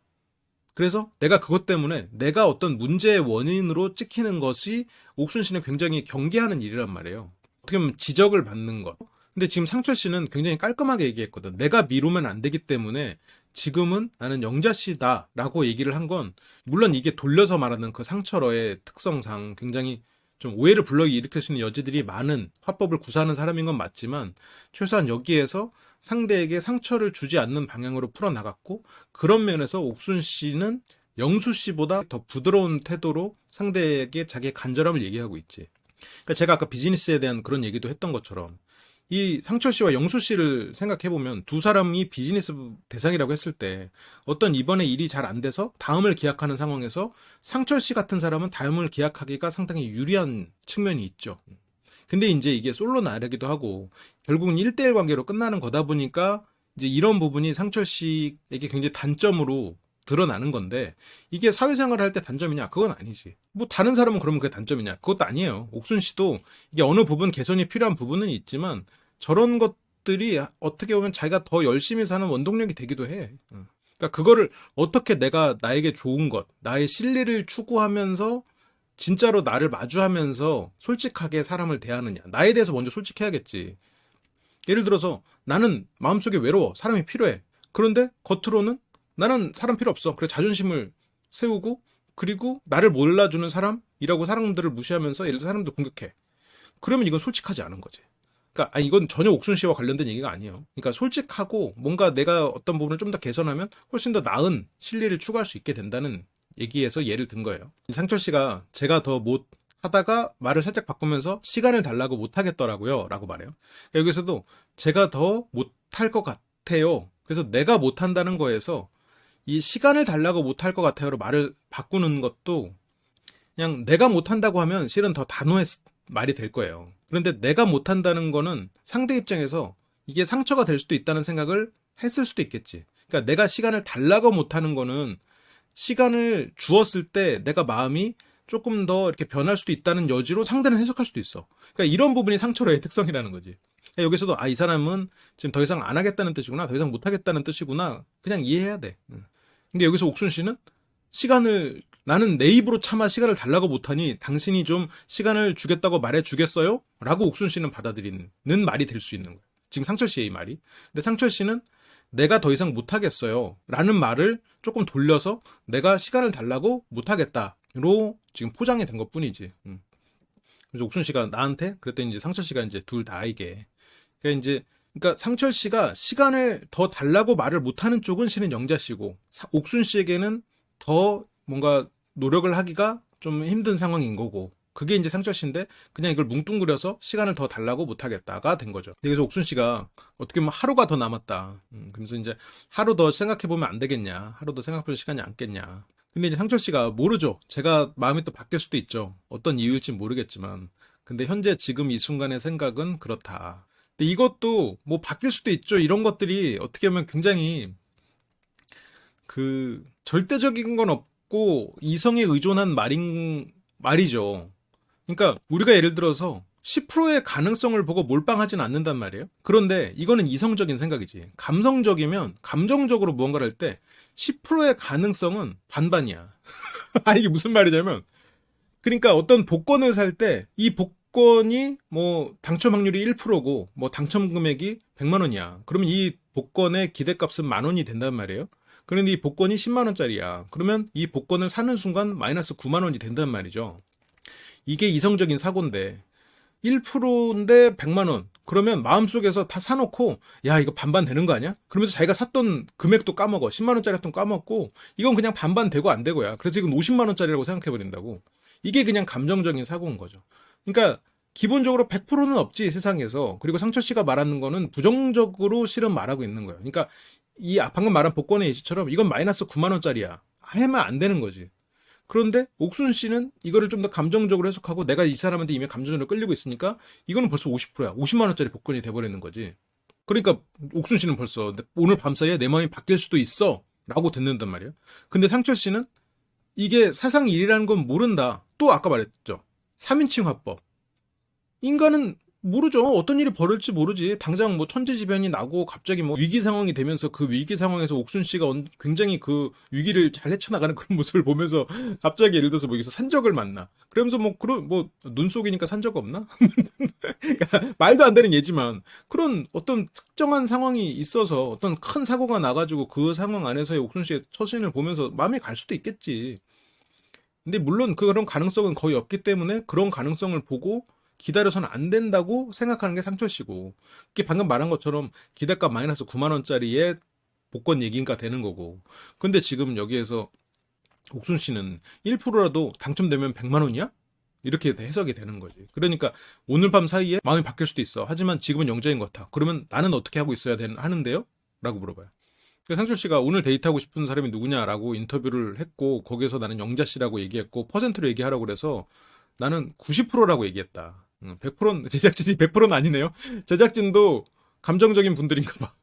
그래서 내가 그것 때문에 내가 어떤 문제의 원인으로 찍히는 것이 옥순 씨는 굉장히 경계하는 일이란 말이에요. 어떻게 보면 지적을 받는 것. 근데 지금 상철 씨는 굉장히 깔끔하게 얘기했거든. 내가 미루면 안 되기 때문에 지금은 나는 영자 씨다라고 얘기를 한 건 물론 이게 돌려서 말하는 그 상철어의 특성상 굉장히 좀 오해를 일으킬 수 있는 여지들이 많은 화법을 구사하는 사람인 건 맞지만 최소한 여기에서 상대에게 상처를 주지 않는 방향으로 풀어나갔고 그런 면에서 옥순 씨는 영수 씨보다 더 부드러운 태도로 상대에게 자기의 간절함을 얘기하고 있지. 그러니까 제가 아까 비즈니스에 대한 그런 얘기도 했던 것처럼 이 상철 씨와 영수 씨를 생각해보면 두 사람이 비즈니스 대상이라고 했을 때 어떤 이번에 일이 잘 안 돼서 다음을 기약하는 상황에서 상철 씨 같은 사람은 다음을 기약하기가 상당히 유리한 측면이 있죠. 근데 이제 이게 솔로 나르기도 하고 결국은 1대1 관계로 끝나는 거다 보니까 이제 이런 부분이 상철 씨에게 굉장히 단점으로 드러나는 건데 이게 사회생활을 할 때 단점이냐? 그건 아니지. 뭐 다른 사람은 그러면 그게 단점이냐? 그것도 아니에요. 옥순 씨도 이게 어느 부분 개선이 필요한 부분은 있지만 저런 것들이 어떻게 보면 자기가 더 열심히 사는 원동력이 되기도 해. 그러니까 그거를 어떻게 내가 나에게 좋은 것, 나의 신뢰를 추구하면서 진짜로 나를 마주하면서 솔직하게 사람을 대하느냐. 나에 대해서 먼저 솔직해야겠지. 예를 들어서 나는 마음속에 외로워. 사람이 필요해. 그런데 겉으로는 나는 사람 필요 없어. 그래서 자존심을 세우고 그리고 나를 몰라주는 사람이라고 사람들을 무시하면서 예를 들어 사람들 공격해. 그러면 이건 솔직하지 않은 거지. 그러니까 이건 전혀 옥순 씨와 관련된 얘기가 아니에요. 그러니까 솔직하고 뭔가 내가 어떤 부분을 좀 더 개선하면 훨씬 더 나은 신뢰를 추구할 수 있게 된다는 얘기에서 예를 든 거예요. 상철 씨가 제가 더 못 하다가 말을 살짝 바꾸면서 시간을 달라고 못 하겠더라고요 라고 말해요. 그러니까 여기서도 제가 더 못할 것 같아요. 그래서 내가 못 한다는 거에서 이 시간을 달라고 못 할 것 같아요로 말을 바꾸는 것도 그냥 내가 못 한다고 하면 실은 더 단호한 말이 될 거예요. 그런데 내가 못 한다는 거는 상대 입장에서 이게 상처가 될 수도 있다는 생각을 했을 수도 있겠지. 그러니까 내가 시간을 달라고 못 하는 거는 시간을 주었을 때 내가 마음이 조금 더 이렇게 변할 수도 있다는 여지로 상대는 해석할 수도 있어. 그러니까 이런 부분이 상처로의 특성이라는 거지. 그러니까 여기서도 이 사람은 지금 더 이상 안 하겠다는 뜻이구나, 더 이상 못 하겠다는 뜻이구나, 그냥 이해해야 돼. 근데 여기서 옥순 씨는 시간을 나는 내 입으로 차마 시간을 달라고 못하니 당신이 좀 시간을 주겠다고 말해주겠어요? 라고 옥순 씨는 받아들이는 말이 될 수 있는 거예요. 지금 상철 씨의 이 말이. 근데 상철 씨는 내가 더 이상 못하겠어요 라는 말을 조금 돌려서 내가 시간을 달라고 못하겠다로 지금 포장이 된 것 뿐이지. 그래서 옥순 씨가 나한테 그랬더니 이제 상철 씨가 이제 둘 다 이게 그러니까 상철 씨가 시간을 더 달라고 말을 못하는 쪽은 실은 영자 씨고 옥순 씨에게는 더 뭔가 노력을 하기가 좀 힘든 상황인 거고 그게 이제 상철 씨인데 그냥 이걸 뭉뚱그려서 시간을 더 달라고 못하겠다가 된 거죠. 그래서 옥순 씨가 어떻게 보면 하루가 더 남았다. 그래서 이제 하루 더 생각해보면 안 되겠냐. 하루 더 생각해볼 시간이 안겠냐. 근데 이제 상철 씨가 모르죠. 제가 마음이 또 바뀔 수도 있죠. 어떤 이유일지 모르겠지만. 근데 현재 지금 이 순간의 생각은 그렇다. 근데 이것도 뭐 바뀔 수도 있죠. 이런 것들이 어떻게 보면 굉장히 그 절대적인 건 없고 이성에 의존한 말이죠. 그러니까 우리가 예를 들어서 10%의 가능성을 보고 몰빵하진 않는단 말이에요. 그런데 이거는 이성적인 생각이지. 감성적이면 감정적으로 무언가를 할 때 10%의 가능성은 반반이야. 아 이게 무슨 말이냐면 그러니까 어떤 복권을 살 때 이 복권이 뭐 당첨 확률이 1%고 뭐 당첨 금액이 100만 원이야. 그러면 이 복권의 기대값은 만 원이 된단 말이에요. 그런데 이 복권이 10만 원짜리야. 그러면 이 복권을 사는 순간 마이너스 9만 원이 된단 말이죠. 이게 이성적인 사고인데 1%인데 100만 원. 그러면 마음속에서 다 사놓고 야 이거 반반 되는 거 아니야? 그러면서 자기가 샀던 금액도 까먹어. 10만 원짜리 였던 까먹고 이건 그냥 반반 되고 안 되고야. 그래서 이건 50만 원짜리라고 생각해버린다고. 이게 그냥 감정적인 사고인 거죠. 그러니까 기본적으로 100%는 없지 세상에서. 그리고 상철 씨가 말하는 거는 부정적으로 실은 말하고 있는 거예요. 그러니까 이 방금 말한 복권의 예시처럼 이건 마이너스 9만 원짜리야. 하면 안 되는 거지. 그런데 옥순 씨는 이거를 좀 더 감정적으로 해석하고 내가 이 사람한테 이미 감정적으로 끌리고 있으니까 이거는 벌써 50%야. 50만 원짜리 복권이 돼버리는 거지. 그러니까 옥순 씨는 벌써 오늘 밤사이에 내 마음이 바뀔 수도 있어 라고 듣는단 말이야. 근데 상철 씨는 이게 사상 일이라는 건 모른다. 또 아까 말했죠. 3인칭 화법. 인간은 모르죠. 어떤 일이 벌어질지 모르지. 당장 뭐 천재지변이 나고 갑자기 뭐 위기 상황이 되면서 그 위기 상황에서 옥순 씨가 굉장히 그 위기를 잘 헤쳐나가는 그런 모습을 보면서 갑자기 예를 들어서 뭐 여기서 산적을 만나. 그러면서 뭐 그런 뭐 눈 속이니까 산적 없나? 그러니까 말도 안 되는 예지만 그런 어떤 특정한 상황이 있어서 어떤 큰 사고가 나가지고 그 상황 안에서의 옥순 씨의 처신을 보면서 마음이 갈 수도 있겠지. 근데 물론 그런 가능성은 거의 없기 때문에 그런 가능성을 보고 기다려서는 안 된다고 생각하는 게 상철 씨고 그게 방금 말한 것처럼 기대값 마이너스 9만 원짜리의 복권 얘기가 되는 거고 근데 지금 여기에서 옥순 씨는 1%라도 당첨되면 100만 원이야? 이렇게 해석이 되는 거지. 그러니까 오늘 밤 사이에 마음이 바뀔 수도 있어. 하지만 지금은 영재인 것 같아. 그러면 나는 어떻게 하고 있어야 하는데요? 라고 물어봐요. 그래서 상철 씨가 오늘 데이트하고 싶은 사람이 누구냐라고 인터뷰를 했고 거기에서 나는 영자 씨라고 얘기했고 퍼센트로 얘기하라고 그래서 나는 90%라고 얘기했다. 100%는 제작진이 100%는 아니네요. 제작진도 감정적인 분들인가 봐.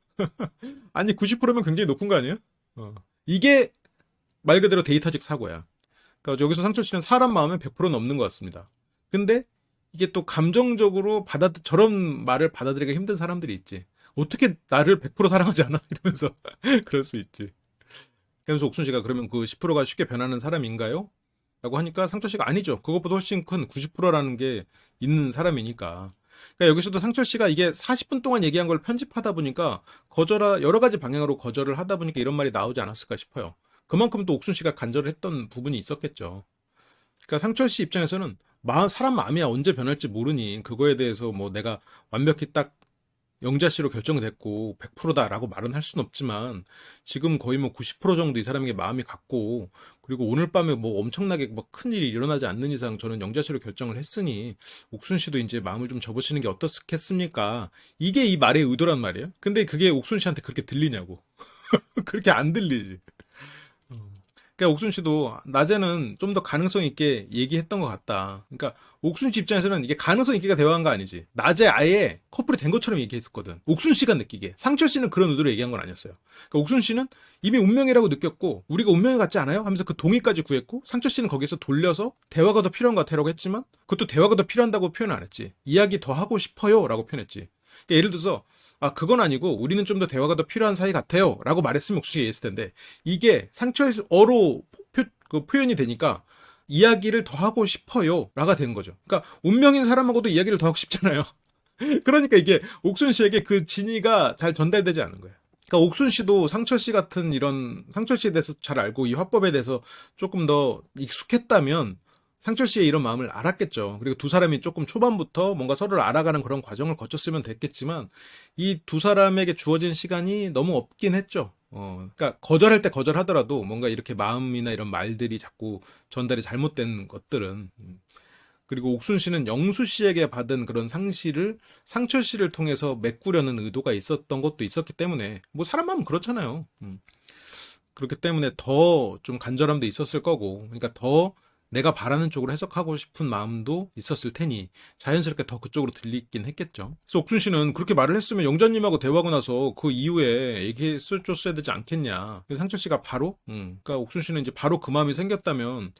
아니 90%면 굉장히 높은 거 아니에요? 이게 말 그대로 데이터직 사고야. 그러니까 여기서 상철 씨는 사람 마음은 100%는 없는 것 같습니다. 근데 이게 또 감정적으로 저런 말을 받아들이기가 힘든 사람들이 있지. 어떻게 나를 100% 사랑하지 않아? 이러면서 그럴 수 있지. 그래서 옥순 씨가 그러면 그 10%가 쉽게 변하는 사람인가요? 라고 하니까 상철 씨가 아니죠. 그것보다 훨씬 큰 90%라는 게 있는 사람이니까. 그러니까 여기서도 상철 씨가 이게 40분 동안 얘기한 걸 편집하다 보니까 여러 가지 방향으로 거절을 하다 보니까 이런 말이 나오지 않았을까 싶어요. 그만큼 또 옥순 씨가 간절을 했던 부분이 있었겠죠. 그러니까 상철 씨 입장에서는 사람 마음이 언제 변할지 모르니 그거에 대해서 뭐 내가 완벽히 딱 영자 씨로 결정됐고 100%다라고 말은 할 수는 없지만 지금 거의 뭐 90% 정도 이 사람에게 마음이 갔고 그리고 오늘 밤에 뭐 엄청나게 뭐 큰일이 일어나지 않는 이상 저는 영자 씨로 결정을 했으니 옥순 씨도 이제 마음을 좀 접으시는 게 어떻겠습니까? 이게 이 말의 의도란 말이에요. 근데 그게 옥순 씨한테 그렇게 들리냐고. 그렇게 안 들리지. 그러니까 옥순 씨도 낮에는 좀 더 가능성 있게 얘기했던 것 같다. 그러니까 옥순 씨 입장에서는 이게 가능성 있게가 대화한 거 아니지. 낮에 아예 커플이 된 것처럼 얘기했었거든. 옥순 씨가 느끼게. 상철 씨는 그런 의도로 얘기한 건 아니었어요. 그러니까 옥순 씨는 이미 운명이라고 느꼈고 우리가 운명이 같지 않아요? 하면서 그 동의까지 구했고 상철 씨는 거기서 돌려서 대화가 더 필요한 것 같아라고 했지만 그것도 대화가 더 필요한다고 표현 안 했지. 이야기 더 하고 싶어요 라고 표현했지. 그러니까 예를 들어서 그건 아니고 우리는 좀 더 대화가 더 필요한 사이 같아요 라고 말했으면 옥순 씨가 이해했을 텐데 이게 상처어로 표현이 되니까 이야기를 더 하고 싶어요 라가 된 거죠. 그러니까 운명인 사람하고도 이야기를 더 하고 싶잖아요. 그러니까 이게 옥순 씨에게 그 진의가 잘 전달되지 않은 거예요. 그러니까 옥순 씨도 상철 씨 같은 이런 상철 씨에 대해서 잘 알고 이 화법에 대해서 조금 더 익숙했다면 상철 씨의 이런 마음을 알았겠죠. 그리고 두 사람이 조금 초반부터 뭔가 서로를 알아가는 그런 과정을 거쳤으면 됐겠지만 이 두 사람에게 주어진 시간이 너무 없긴 했죠. 그러니까 거절할 때 거절하더라도 뭔가 이렇게 마음이나 이런 말들이 자꾸 전달이 잘못된 것들은 그리고 옥순 씨는 영수 씨에게 받은 그런 상시를 상철 씨를 통해서 메꾸려는 의도가 있었던 것도 있었기 때문에 뭐 사람 마음은 그렇잖아요. 그렇기 때문에 더 좀 간절함도 있었을 거고, 그러니까 더 내가 바라는 쪽으로 해석하고 싶은 마음도 있었을 테니 자연스럽게 더 그쪽으로 들리긴 했겠죠. 그래서 옥순 씨는 그렇게 말을 했으면 영자님하고 대화하고 나서 그 이후에 얘기했었어야 되지 않겠냐. 그래서 상철 씨가 바로, 그러니까 옥순 씨는 이제 바로 그 마음이 생겼다면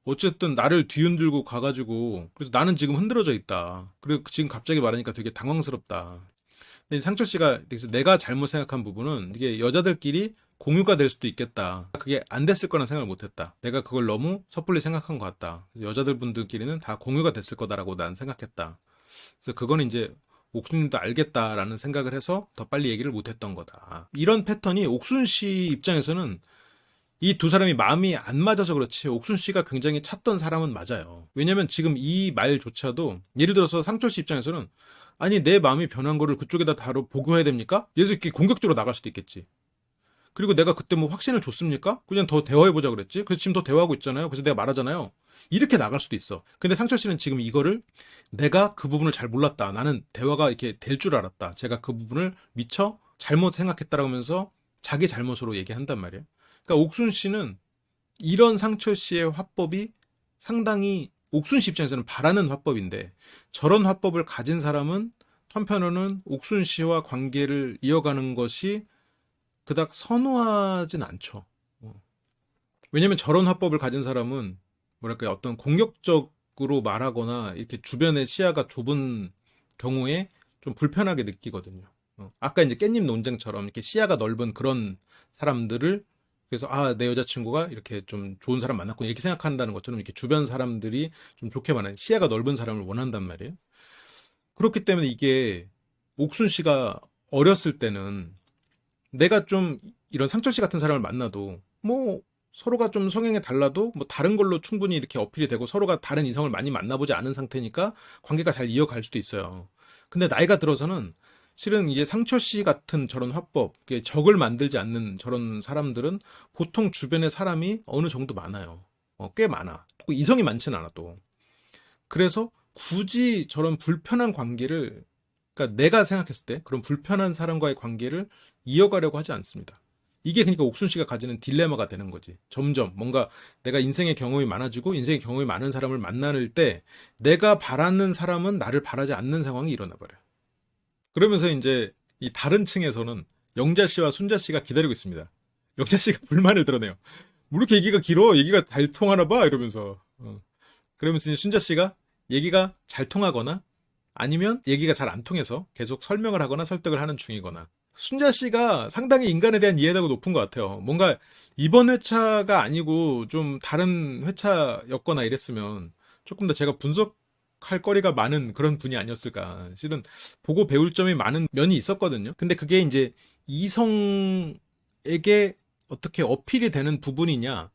어쨌든 나를 뒤흔들고 가가지고 그래서 나는 지금 흔들어져 있다. 그리고 지금 갑자기 말하니까 되게 당황스럽다. 근데 상철 씨가 그래서 내가 잘못 생각한 부분은 이게 여자들끼리 공유가 될 수도 있겠다. 그게 안 됐을 거란 생각을 못했다. 내가 그걸 너무 섣불리 생각한 것 같다. 여자들 분들끼리는 다 공유가 됐을 거다라고 난 생각했다. 그래서 그거는 이제 옥순님도 알겠다라는 생각을 해서 더 빨리 얘기를 못했던 거다. 이런 패턴이 옥순 씨 입장에서는 이 두 사람이 마음이 안 맞아서 그렇지 옥순 씨가 굉장히 찾던 사람은 맞아요. 왜냐면 지금 이 말조차도 예를 들어서 상철 씨 입장에서는 아니 내 마음이 변한 거를 그쪽에다 바로 보고해야 됩니까? 예를 들어 이렇게 공격적으로 나갈 수도 있겠지. 그리고 내가 그때 뭐 확신을 줬습니까? 그냥 더 대화해보자 그랬지. 그래서 지금 더 대화하고 있잖아요. 그래서 내가 말하잖아요. 이렇게 나갈 수도 있어. 근데 상철 씨는 지금 이거를 내가 그 부분을 잘 몰랐다. 나는 대화가 이렇게 될 줄 알았다. 제가 그 부분을 미처 잘못 생각했다라고 하면서 자기 잘못으로 얘기한단 말이에요. 그러니까 옥순 씨는 이런 상철 씨의 화법이 상당히 옥순 씨 입장에서는 바라는 화법인데 저런 화법을 가진 사람은 한편으로는 옥순 씨와 관계를 이어가는 것이 그닥 선호하진 않죠. 왜냐면 저런 화법을 가진 사람은 뭐랄까 어떤 공격적으로 말하거나 이렇게 주변의 시야가 좁은 경우에 좀 불편하게 느끼거든요. 아까 이제 깻잎 논쟁처럼 이렇게 시야가 넓은 그런 사람들을 그래서 아, 내 여자친구가 이렇게 좀 좋은 사람 만났구나 이렇게 생각한다는 것처럼 이렇게 주변 사람들이 좀 좋게 말하는 시야가 넓은 사람을 원한단 말이에요. 그렇기 때문에 이게 옥순 씨가 어렸을 때는 내가 좀 이런 상철 씨 같은 사람을 만나도 뭐 서로가 좀 성향이 달라도 뭐 다른 걸로 충분히 이렇게 어필이 되고 서로가 다른 이성을 많이 만나보지 않은 상태니까 관계가 잘 이어갈 수도 있어요. 근데 나이가 들어서는 실은 이제 상철 씨 같은 저런 화법, 적을 만들지 않는 저런 사람들은 보통 주변에 사람이 어느 정도 많아요. 꽤 많아. 또 이성이 많지는 않아도. 그래서 굳이 저런 불편한 관계를 그러니까 내가 생각했을 때 그런 불편한 사람과의 관계를 이어가려고 하지 않습니다. 이게 그러니까 옥순 씨가 가지는 딜레마가 되는 거지. 점점 뭔가 내가 인생의 경험이 많아지고 인생의 경험이 많은 사람을 만날 때 내가 바라는 사람은 나를 바라지 않는 상황이 일어나 버려요. 그러면서 이제 이 다른 층에서는 영자 씨와 순자 씨가 기다리고 있습니다. 영자 씨가 불만을 드러내요. 뭐 이렇게 얘기가 길어? 얘기가 잘 통하나 봐? 이러면서. 그러면서 이제 순자 씨가 얘기가 잘 통하거나 아니면 얘기가 잘 안 통해서 계속 설명을 하거나 설득을 하는 중이거나 순자 씨가 상당히 인간에 대한 이해도가 높은 것 같아요. 뭔가 이번 회차가 아니고 좀 다른 회차였거나 이랬으면 조금 더 제가 분석할 거리가 많은 그런 분이 아니었을까. 실은 보고 배울 점이 많은 면이 있었거든요. 근데 그게 이제 이성에게 어떻게 어필이 되는 부분이냐?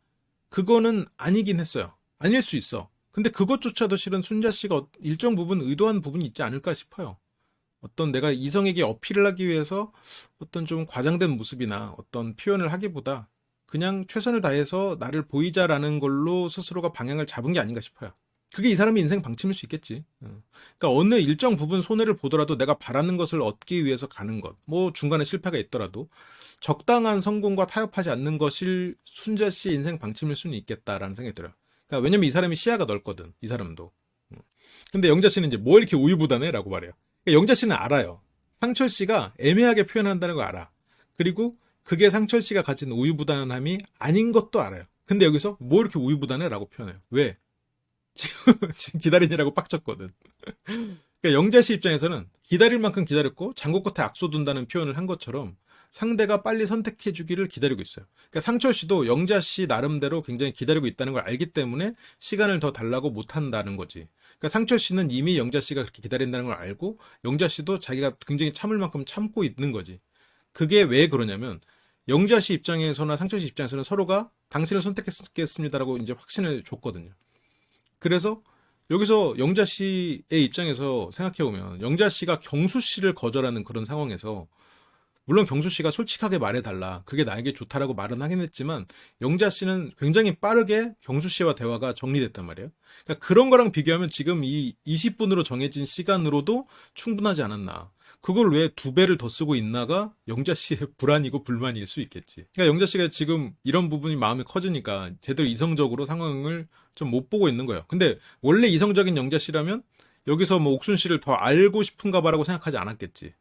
그거는 아니긴 했어요. 아닐 수 있어. 근데 그것조차도 실은 순자 씨가 일정 부분 의도한 부분이 있지 않을까 싶어요. 어떤 내가 이성에게 어필을 하기 위해서 어떤 좀 과장된 모습이나 어떤 표현을 하기보다 그냥 최선을 다해서 나를 보이자라는 걸로 스스로가 방향을 잡은 게 아닌가 싶어요. 그게 이 사람의 인생 방침일 수 있겠지. 그러니까 어느 일정 부분 손해를 보더라도 내가 바라는 것을 얻기 위해서 가는 것, 뭐 중간에 실패가 있더라도 적당한 성공과 타협하지 않는 것이 순자 씨의 인생 방침일 수는 있겠다라는 생각이 들어요. 그러니까 왜냐면 이 사람이 시야가 넓거든. 이 사람도. 근데 영자 씨는 이제 뭐 이렇게 우유부단해? 라고 말해요. 그러니까 영자 씨는 알아요. 상철 씨가 애매하게 표현한다는 걸 알아. 그리고 그게 상철 씨가 가진 우유부단함이 아닌 것도 알아요. 근데 여기서 뭐 이렇게 우유부단해? 라고 표현해요. 왜? 지금 기다리느라고 빡쳤거든. 그러니까 영자 씨 입장에서는 기다릴 만큼 기다렸고 장고 끝에 악수 둔다는 표현을 한 것처럼 상대가 빨리 선택해 주기를 기다리고 있어요. 그러니까 상철 씨도 영자 씨 나름대로 굉장히 기다리고 있다는 걸 알기 때문에 시간을 더 달라고 못 한다는 거지. 그러니까 상철 씨는 이미 영자 씨가 그렇게 기다린다는 걸 알고 영자 씨도 자기가 굉장히 참을 만큼 참고 있는 거지. 그게 왜 그러냐면 영자 씨 입장에서나 상철 씨 입장에서는 서로가 당신을 선택했겠습니다라고 이제 확신을 줬거든요. 그래서 여기서 영자 씨의 입장에서 생각해보면 영자 씨가 경수 씨를 거절하는 그런 상황에서 물론 경수 씨가 솔직하게 말해달라. 그게 나에게 좋다라고 말은 하긴 했지만 영자 씨는 굉장히 빠르게 경수 씨와 대화가 정리됐단 말이에요. 그러니까 그런 거랑 비교하면 지금 이 20분으로 정해진 시간으로도 충분하지 않았나. 그걸 왜 두 배를 더 쓰고 있나가 영자 씨의 불안이고 불만일 수 있겠지. 그러니까 영자 씨가 지금 이런 부분이 마음이 커지니까 제대로 이성적으로 상황을 좀 못 보고 있는 거예요. 근데 원래 이성적인 영자 씨라면 여기서 뭐 옥순 씨를 더 알고 싶은가 봐라고 생각하지 않았겠지.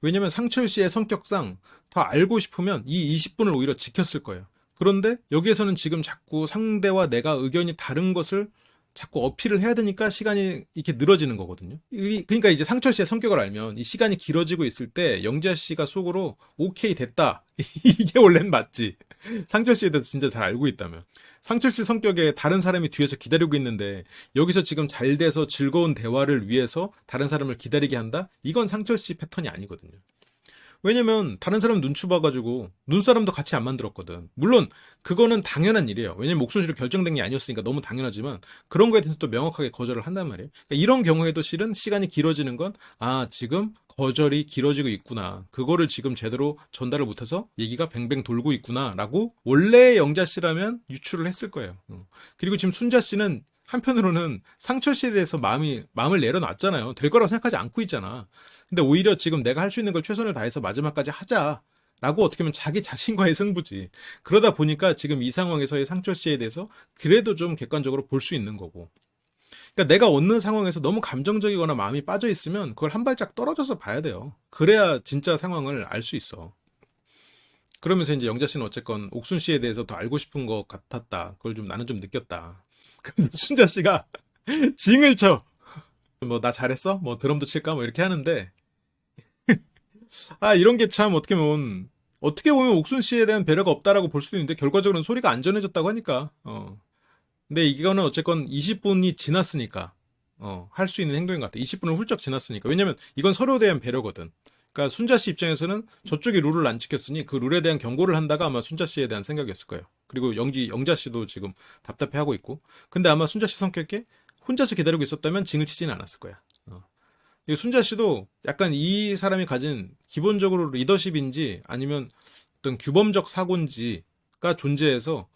왜냐면 상철 씨의 성격상 더 알고 싶으면 이 20분을 오히려 지켰을 거예요. 그런데 여기에서는 지금 자꾸 상대와 내가 의견이 다른 것을 자꾸 어필을 해야 되니까 시간이 이렇게 늘어지는 거거든요. 그러니까 이제 상철 씨의 성격을 알면 이 시간이 길어지고 있을 때 영자 씨가 속으로 오케이 됐다. 이게 원래는 맞지. 상철 씨에 대해서 진짜 잘 알고 있다면. 상철 씨 성격에 다른 사람이 뒤에서 기다리고 있는데 여기서 지금 잘 돼서 즐거운 대화를 위해서 다른 사람을 기다리게 한다? 이건 상철 씨 패턴이 아니거든요. 왜냐면 다른 사람 눈치 봐가지고 눈사람도 같이 안 만들었거든. 물론 그거는 당연한 일이에요. 왜냐면 목소리로 결정된 게 아니었으니까 너무 당연하지만 그런 거에 대해서 또 명확하게 거절을 한단 말이에요. 그러니까 이런 경우에도 실은 시간이 길어지는 건 지금 거절이 길어지고 있구나. 그거를 지금 제대로 전달을 못해서 얘기가 뱅뱅 돌고 있구나라고 원래 영자 씨라면 유추를 했을 거예요. 그리고 지금 순자 씨는 한편으로는 상철 씨에 대해서 마음을 내려놨잖아요. 될 거라고 생각하지 않고 있잖아. 근데 오히려 지금 내가 할 수 있는 걸 최선을 다해서 마지막까지 하자라고 어떻게 보면 자기 자신과의 승부지. 그러다 보니까 지금 이 상황에서의 상철 씨에 대해서 그래도 좀 객관적으로 볼 수 있는 거고. 그러니까 내가 어느 상황에서 너무 감정적이거나 마음이 빠져 있으면 그걸 한 발짝 떨어져서 봐야 돼요. 그래야 진짜 상황을 알 수 있어. 그러면서 이제 영자 씨는 어쨌건 옥순 씨에 대해서 더 알고 싶은 것 같았다. 그걸 좀 나는 좀 느꼈다. 그래서 순자 씨가 징을 쳐. 뭐 나 잘했어? 뭐 드럼도 칠까? 뭐 이렇게 하는데 이런 게 참 어떻게 보면 옥순 씨에 대한 배려가 없다라고 볼 수도 있는데 결과적으로는 소리가 안전해졌다고 하니까. 근데 이거는 어쨌건 20분이 지났으니까 할 수 있는 행동인 것 같아. 20분을 훌쩍 지났으니까. 왜냐면 이건 서로에 대한 배려거든. 그러니까 순자 씨 입장에서는 저쪽이 룰을 안 지켰으니 그 룰에 대한 경고를 한다가 아마 순자 씨에 대한 생각이었을 거예요. 그리고 영자 씨도 지금 답답해하고 있고. 근데 아마 순자 씨 성격에 혼자서 기다리고 있었다면 징을 치지는 않았을 거야. 이 순자 씨도 약간 이 사람이 가진 기본적으로 리더십인지 아니면 어떤 규범적 사고인지가 존재해서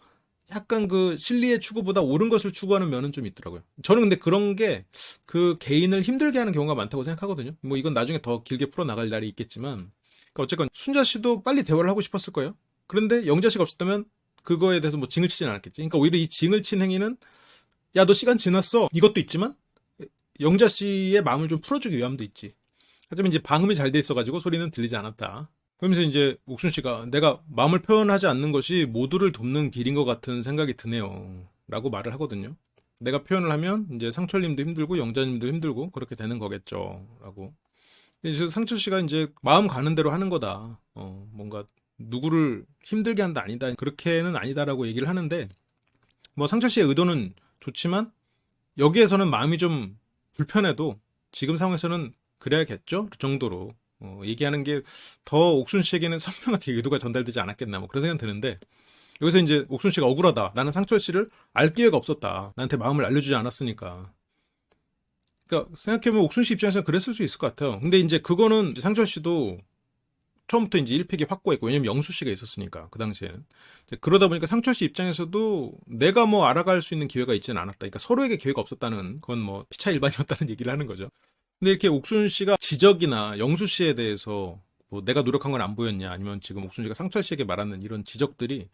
약간 그 실리의 추구보다 옳은 것을 추구하는 면은 좀 있더라고요. 저는 근데 그런 게 그 개인을 힘들게 하는 경우가 많다고 생각하거든요. 뭐 이건 나중에 더 길게 풀어나갈 날이 있겠지만 그러니까 어쨌건 순자 씨도 빨리 대화를 하고 싶었을 거예요. 그런데 영자 씨가 없었다면 그거에 대해서 뭐 징을 치진 않았겠지. 그러니까 오히려 이 징을 친 행위는 야, 너 시간 지났어. 이것도 있지만 영자 씨의 마음을 좀 풀어주기 위함도 있지. 하지만 이제 방음이 잘 돼 있어가지고 소리는 들리지 않았다. 그러면서 이제 옥순 씨가 내가 마음을 표현하지 않는 것이 모두를 돕는 길인 것 같은 생각이 드네요. 라고 말을 하거든요. 내가 표현을 하면 이제 상철님도 힘들고 영자님도 힘들고 그렇게 되는 거겠죠. 라고. 이제 상철 씨가 이제 마음 가는 대로 하는 거다. 뭔가 누구를 힘들게 한다 아니다. 그렇게는 아니다라고 얘기를 하는데 뭐 상철 씨의 의도는 좋지만 여기에서는 마음이 좀 불편해도 지금 상황에서는 그래야겠죠? 그 정도로 얘기하는 게 더 옥순 씨에게는 선명하게 의도가 전달되지 않았겠나 뭐 그런 생각이 드는데 여기서 이제 옥순 씨가 억울하다. 나는 상철 씨를 알 기회가 없었다. 나한테 마음을 알려주지 않았으니까. 그러니까 생각해보면 옥순 씨 입장에서는 그랬을 수 있을 것 같아요. 근데 이제 그거는 이제 상철 씨도 처음부터 이제 1픽이 확고했고 왜냐면 영수 씨가 있었으니까 그 당시에는 그러다 보니까 상철 씨 입장에서도 내가 뭐 알아갈 수 있는 기회가 있지는 않았다. 그러니까 서로에게 기회가 없었다는 건 뭐 피차 일반이었다는 얘기를 하는 거죠. 근데 이렇게 옥순 씨가 지적이나 영수 씨에 대해서 뭐 내가 노력한 건 안 보였냐 아니면 지금 옥순 씨가 상철 씨에게 말하는 이런 지적들이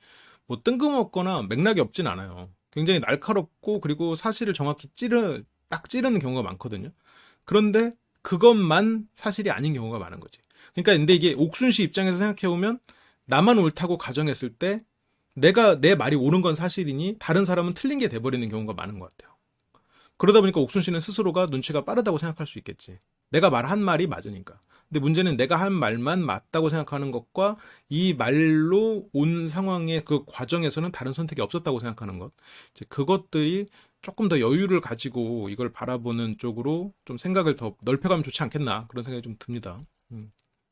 뭐 뜬금없거나 맥락이 없진 않아요. 굉장히 날카롭고 그리고 사실을 정확히 딱 찌르는 경우가 많거든요. 그런데 그것만 사실이 아닌 경우가 많은 거지. 그러니까 근데 이게 옥순 씨 입장에서 생각해보면 나만 옳다고 가정했을 때 내 말이 옳은 건 사실이니 다른 사람은 틀린 게 돼버리는 경우가 많은 것 같아요. 그러다 보니까 옥순 씨는 스스로가 눈치가 빠르다고 생각할 수 있겠지. 내가 말한 말이 맞으니까. 근데 문제는 내가 한 말만 맞다고 생각하는 것과 이 말로 온 상황의 그 과정에서는 다른 선택이 없었다고 생각하는 것. 이제 그것들이 조금 더 여유를 가지고 이걸 바라보는 쪽으로 좀 생각을 더 넓혀가면 좋지 않겠나 그런 생각이 좀 듭니다.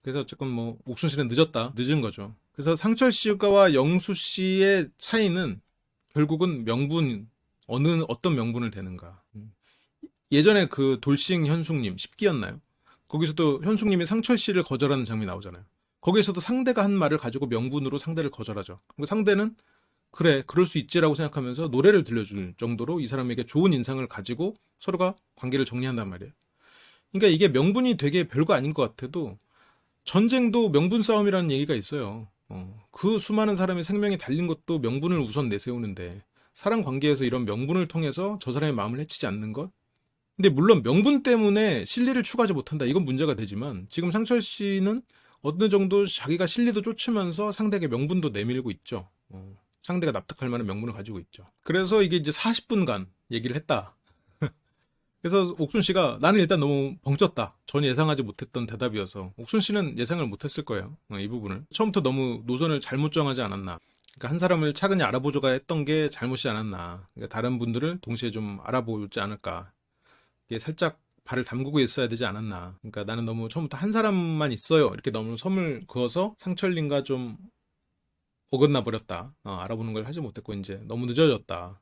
그래서 어쨌건 뭐 옥순 씨는 늦은 거죠. 그래서 상철 씨와 영수 씨의 차이는 결국은 명분 어떤 명분을 대는가. 예전에 그 돌싱 현숙님 10기였나요? 거기서도 현숙님이 상철 씨를 거절하는 장면이 나오잖아요. 거기서도 상대가 한 말을 가지고 명분으로 상대를 거절하죠. 그리고 상대는 그래, 그럴 수 있지라고 생각하면서 노래를 들려줄 정도로 이 사람에게 좋은 인상을 가지고 서로가 관계를 정리한단 말이에요. 그러니까 이게 명분이 되게 별거 아닌 것 같아도 전쟁도 명분 싸움이라는 얘기가 있어요. 그 수많은 사람의 생명이 달린 것도 명분을 우선 내세우는데 사람 관계에서 이런 명분을 통해서 저 사람의 마음을 해치지 않는 것? 근데 물론 명분 때문에 실리를 추구하지 못한다. 이건 문제가 되지만 지금 상철 씨는 어느 정도 자기가 실리도 쫓으면서 상대에게 명분도 내밀고 있죠. 상대가 납득할 만한 명분을 가지고 있죠. 그래서 이게 이제 40분간 얘기를 했다. 그래서 옥순 씨가 나는 일단 너무 벙쪘다. 전혀 예상하지 못했던 대답이어서 옥순 씨는 예상을 못했을 거예요. 이 부분을. 처음부터 너무 노선을 잘못 정하지 않았나. 그러니까 한 사람을 차근히 알아보조가 했던 게 잘못이 않았나. 그러니까 다른 분들을 동시에 좀 알아보지 않을까. 이게 살짝 발을 담그고 있어야 되지 않았나. 그러니까 나는 너무 처음부터 한 사람만 있어요. 이렇게 너무 섬을 그어서 상철님과 좀 어긋나 버렸다. 알아보는 걸 하지 못했고 이제 너무 늦어졌다.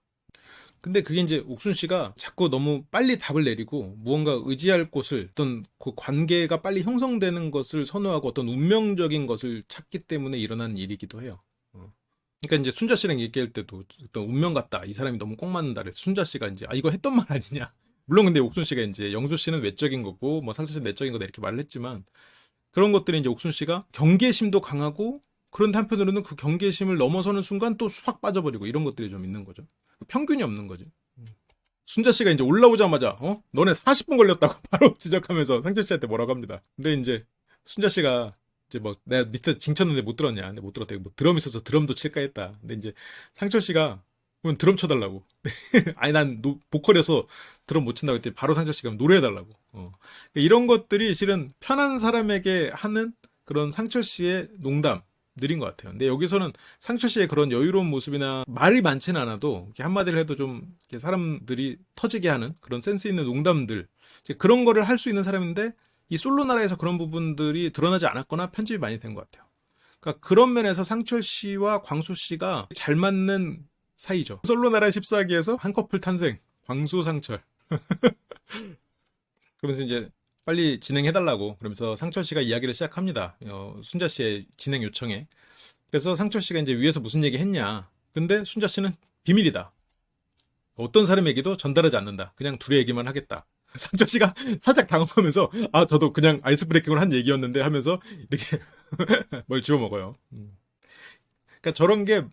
근데 그게 이제 옥순 씨가 자꾸 너무 빨리 답을 내리고 무언가 의지할 곳을 어떤 그 관계가 빨리 형성되는 것을 선호하고 어떤 운명적인 것을 찾기 때문에 일어나는 일이기도 해요. 그러니까 이제 순자 씨랑 얘기할 때도 어떤 운명 같다. 이 사람이 너무 꼭 맞는다. 그래서 순자 씨가 이제 이거 했던 말 아니냐. 물론 근데 옥순 씨가 이제 영주 씨는 외적인 거고 뭐 상철 씨는 내적인 거다 이렇게 말을 했지만 그런 것들이 이제 옥순 씨가 경계심도 강하고 그런데 한편으로는 그 경계심을 넘어서는 순간 또 확 빠져버리고 이런 것들이 좀 있는 거죠. 평균이 없는 거지. 순자 씨가 이제 올라오자마자 너네 40분 걸렸다고 바로 지적하면서 상철 씨한테 뭐라고 합니다. 근데 이제 순자 씨가 이제 뭐 내가 밑에 징쳤는데 못 들었냐? 근데 못 들었대. 뭐 드럼 있어서 드럼도 칠까 했다. 근데 이제 상철 씨가 그럼 드럼 쳐달라고. 아니 난 보컬이어서 드럼 못 친다고 했더니 바로 상철 씨가 노래해달라고. 이런 것들이 실은 편한 사람에게 하는 그런 상철 씨의 농담. 느린 것 같아요. 근데 여기서는 상철 씨의 그런 여유로운 모습이나 말이 많지는 않아도 이렇게 한마디를 해도 좀 이렇게 사람들이 터지게 하는 그런 센스 있는 농담들 그런 거를 할 수 있는 사람인데 이 솔로 나라에서 그런 부분들이 드러나지 않았거나 편집이 많이 된 것 같아요. 그러니까 그런 면에서 상철 씨와 광수 씨가 잘 맞는 사이죠. 솔로 나라 14기에서 한 커플 탄생 광수 상철. 그러면서 이제 빨리 진행해달라고 그러면서 상철 씨가 이야기를 시작합니다. 순자 씨의 진행 요청에. 그래서 상철 씨가 이제 위에서 무슨 얘기 했냐. 근데 순자 씨는 비밀이다. 어떤 사람에게도 전달하지 않는다. 그냥 둘의 얘기만 하겠다. 상철 씨가 살짝 당황하면서 저도 그냥 아이스 브레이킹을 한 얘기였는데 하면서 이렇게 뭘 집어먹어요. 그러니까 저런 게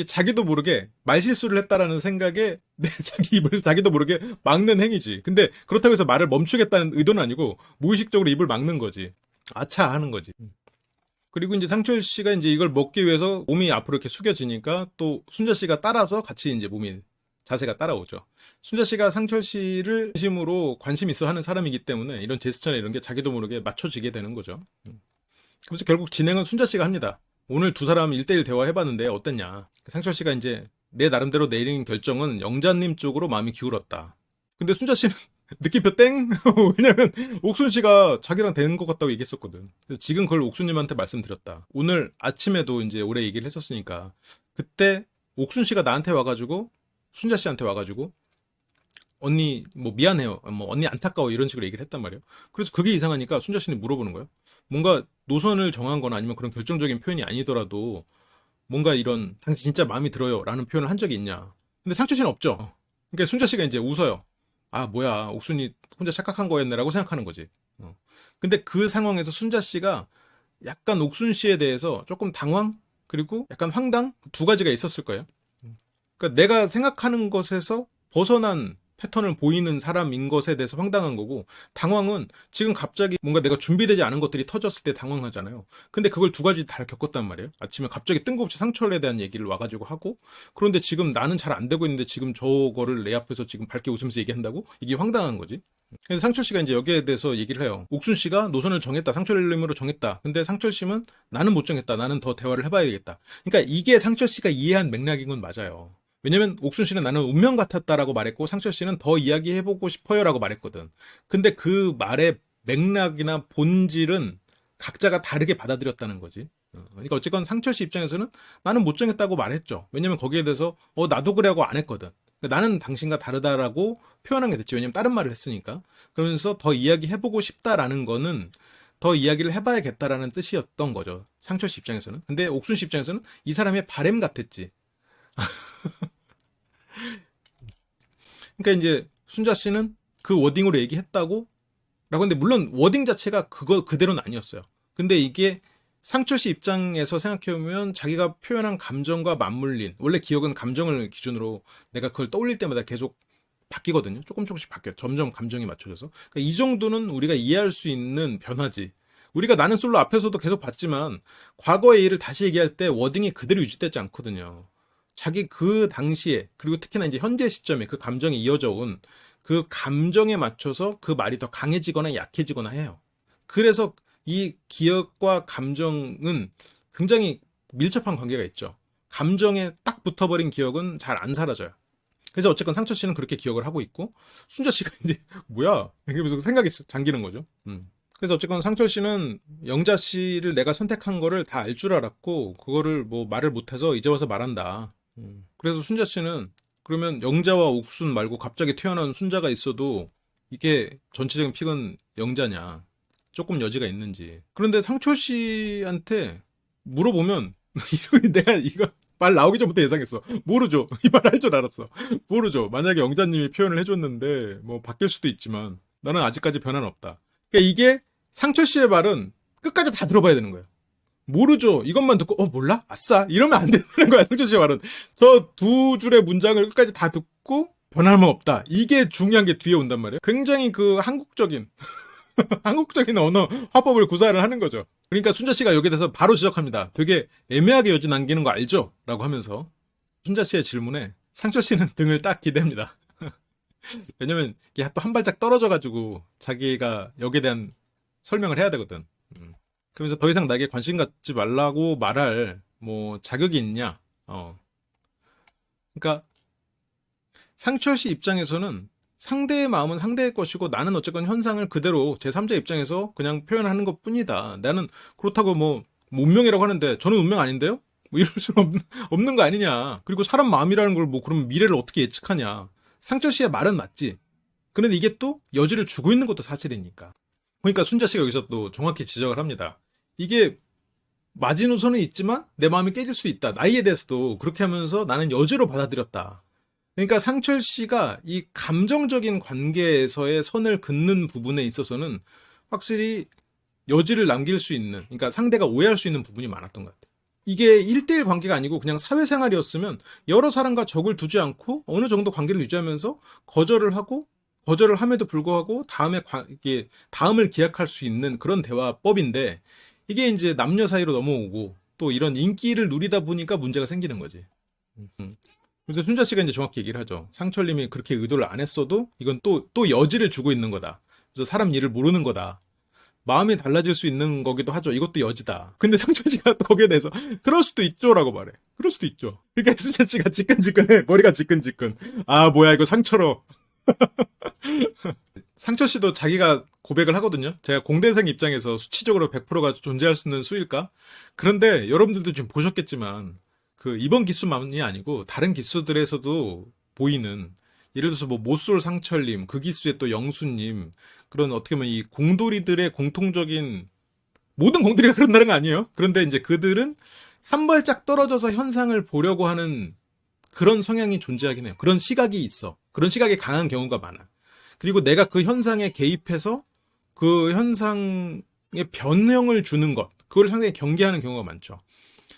자기도 모르게 말실수를 했다라는 생각에 자기 입을 자기도 모르게 막는 행위지. 근데 그렇다고 해서 말을 멈추겠다는 의도는 아니고 무의식적으로 입을 막는 거지. 아차 하는 거지. 그리고 이제 상철 씨가 이제 이걸 먹기 위해서 몸이 앞으로 이렇게 숙여지니까 또 순자 씨가 따라서 같이 이제 몸이 자세가 따라오죠. 순자 씨가 상철 씨를 진심으로 관심 있어 하는 사람이기 때문에 이런 제스처나 이런 게 자기도 모르게 맞춰지게 되는 거죠. 그래서 결국 진행은 순자 씨가 합니다. 오늘 두 사람 1대1 대화해봤는데 어땠냐. 상철 씨가 이제 내 나름대로 내린 결정은 영자님 쪽으로 마음이 기울었다. 근데 순자 씨는 느낌표 땡? 왜냐면 옥순 씨가 자기랑 되는 것 같다고 얘기했었거든. 지금 그걸 옥순님한테 말씀드렸다. 오늘 아침에도 이제 오래 얘기를 했었으니까 그때 옥순 씨가 나한테 와가지고 순자 씨한테 와가지고 언니 뭐 미안해요. 뭐 언니 안타까워 이런 식으로 얘기를 했단 말이에요. 그래서 그게 이상하니까 순자 씨는 물어보는 거예요. 뭔가 노선을 정한 거나 아니면 그런 결정적인 표현이 아니더라도 뭔가 이런 당신 진짜 마음이 들어요 라는 표현을 한 적이 있냐. 근데 상철 씨는 없죠. 그러니까 순자 씨가 이제 웃어요. 뭐야 옥순이 혼자 착각한 거였네 라고 생각하는 거지. 근데 그 상황에서 순자 씨가 약간 옥순 씨에 대해서 조금 당황 그리고 약간 황당 두 가지가 있었을 거예요. 그러니까 내가 생각하는 것에서 벗어난 패턴을 보이는 사람인 것에 대해서 황당한 거고 당황은 지금 갑자기 뭔가 내가 준비되지 않은 것들이 터졌을 때 당황하잖아요. 근데 그걸 두 가지 다 겪었단 말이에요. 아침에 갑자기 뜬금없이 상철에 대한 얘기를 와가지고 하고 그런데 지금 나는 잘 안 되고 있는데 지금 저거를 내 앞에서 지금 밝게 웃으면서 얘기한다고? 이게 황당한 거지. 그래서 상철 씨가 이제 여기에 대해서 얘기를 해요. 옥순 씨가 노선을 정했다. 상철님으로 정했다. 근데 상철 씨는 나는 못 정했다. 나는 더 대화를 해봐야 되겠다. 그러니까 이게 상철 씨가 이해한 맥락인 건 맞아요. 왜냐면 옥순 씨는 나는 운명 같았다라고 말했고 상철 씨는 더 이야기해보고 싶어요라고 말했거든. 근데 그 말의 맥락이나 본질은 각자가 다르게 받아들였다는 거지. 그러니까 어쨌건 상철 씨 입장에서는 나는 못 정했다고 말했죠. 왜냐면 거기에 대해서 나도 그래 하고 안 했거든. 그러니까 나는 당신과 다르다라고 표현한 게 됐지. 왜냐면 다른 말을 했으니까. 그러면서 더 이야기해보고 싶다라는 거는 더 이야기를 해봐야겠다라는 뜻이었던 거죠. 상철 씨 입장에서는. 근데 옥순 씨 입장에서는 이 사람의 바램 같았지. 그러니까 이제 순자 씨는 그 워딩으로 얘기했다고 라고 했는데 물론 워딩 자체가 그거 그대로는 아니었어요. 근데 이게 상철 씨 입장에서 생각해보면 자기가 표현한 감정과 맞물린, 원래 기억은 감정을 기준으로 내가 그걸 떠올릴 때마다 계속 바뀌거든요. 조금씩 바뀌어요. 점점 감정이 맞춰져서. 그러니까 이 정도는 우리가 이해할 수 있는 변화지. 우리가 나는 솔로 앞에서도 계속 봤지만 과거의 일을 다시 얘기할 때 워딩이 그대로 유지되지 않거든요. 자기 그 당시에, 그리고 특히나 이제 현재 시점에 그 감정이 이어져 온 그 감정에 맞춰서 그 말이 더 강해지거나 약해지거나 해요. 그래서 이 기억과 감정은 굉장히 밀접한 관계가 있죠. 감정에 딱 붙어버린 기억은 잘 안 사라져요. 그래서 어쨌건 상철 씨는 그렇게 기억을 하고 있고, 순자 씨가 이제 뭐야 이러면서 생각이 잠기는 거죠. 그래서 어쨌건 상철 씨는 영자 씨를 내가 선택한 거를 다 알 줄 알았고 그거를 뭐 말을 못해서 이제 와서 말한다. 그래서 순자 씨는 그러면 영자와 옥순 말고 갑자기 태어난 순자가 있어도 이게 전체적인 픽은 영자냐, 조금 여지가 있는지. 그런데 상철 씨한테 물어보면 내가 이거 말 나오기 전부터 예상했어. 모르죠. 이 말 할 줄 알았어. 모르죠. 만약에 영자님이 표현을 해줬는데 뭐 바뀔 수도 있지만 나는 아직까지 변화는 없다. 그러니까 이게 상철 씨의 말은 끝까지 다 들어봐야 되는 거예요. 모르죠. 이것만 듣고 몰라? 아싸. 이러면 안 된다는 거야. 상철 씨의 말은. 저 두 줄의 문장을 끝까지 다 듣고 변함은 없다. 이게 중요한 게 뒤에 온단 말이에요. 굉장히 그 한국적인 한국적인 언어 화법을 구사를 하는 거죠. 그러니까 순자 씨가 여기에 대해서 바로 지적합니다. 되게 애매하게 여지 남기는 거 알죠? 라고 하면서 순자 씨의 질문에 상철 씨는 등을 딱 기댑니다. 왜냐면 이게 또 한 발짝 떨어져가지고 자기가 여기에 대한 설명을 해야 되거든. 그러면서 더 이상 나에게 관심 갖지 말라고 말할 뭐 자격이 있냐? 그러니까 상철 씨 입장에서는 상대의 마음은 상대의 것이고 나는 어쨌건 현상을 그대로 제3자 입장에서 그냥 표현하는 것 뿐이다. 나는 그렇다고 뭐 운명이라고 하는데 저는 운명 아닌데요? 뭐 이럴 수는 없는 거 아니냐. 그리고 사람 마음이라는 걸 뭐 그러면 미래를 어떻게 예측하냐. 상철 씨의 말은 맞지. 그런데 이게 또 여지를 주고 있는 것도 사실이니까. 그러니까 순자 씨가 여기서 또 정확히 지적을 합니다. 이게 마지노선은 있지만 내 마음이 깨질 수 있다. 나이에 대해서도 그렇게 하면서 나는 여지로 받아들였다. 그러니까 상철 씨가 이 감정적인 관계에서의 선을 긋는 부분에 있어서는 확실히 여지를 남길 수 있는, 그러니까 상대가 오해할 수 있는 부분이 많았던 것 같아요. 이게 1대1 관계가 아니고 그냥 사회생활이었으면 여러 사람과 적을 두지 않고 어느 정도 관계를 유지하면서 거절을 하고 거절을 함에도 불구하고 이게 다음을 기약할 수 있는 그런 대화법인데 이게 이제 남녀 사이로 넘어오고 또 이런 인기를 누리다 보니까 문제가 생기는 거지. 그래서 순자 씨가 이제 정확히 얘기를 하죠. 상철님이 그렇게 의도를 안 했어도 이건 또 여지를 주고 있는 거다. 그래서 사람 일을 모르는 거다. 마음이 달라질 수 있는 거기도 하죠. 이것도 여지다. 근데 상철 씨가 거기에 대해서 그럴 수도 있죠라고 말해. 그럴 수도 있죠. 그러니까 순자 씨가 지끈지끈해. 머리가 지끈지끈. 아 뭐야 이거 상처로. 상철 씨도 자기가 고백을 하거든요. 제가 공대생 입장에서 수치적으로 100%가 존재할 수 있는 수일까? 그런데 여러분들도 지금 보셨겠지만 그 이번 기수만이 아니고 다른 기수들에서도 보이는 예를 들어서 뭐 모쏠 상철님, 그 기수의 또 영수님 그런 어떻게 보면 이 공돌이들의 공통적인 모든 공돌이가 그런다는 거 아니에요? 그런데 이제 그들은 한 발짝 떨어져서 현상을 보려고 하는 그런 성향이 존재하긴 해요. 그런 시각이 있어. 그런 시각이 강한 경우가 많아. 그리고 내가 그 현상에 개입해서 그 현상에 변형을 주는 것, 그걸 상당히 경계하는 경우가 많죠.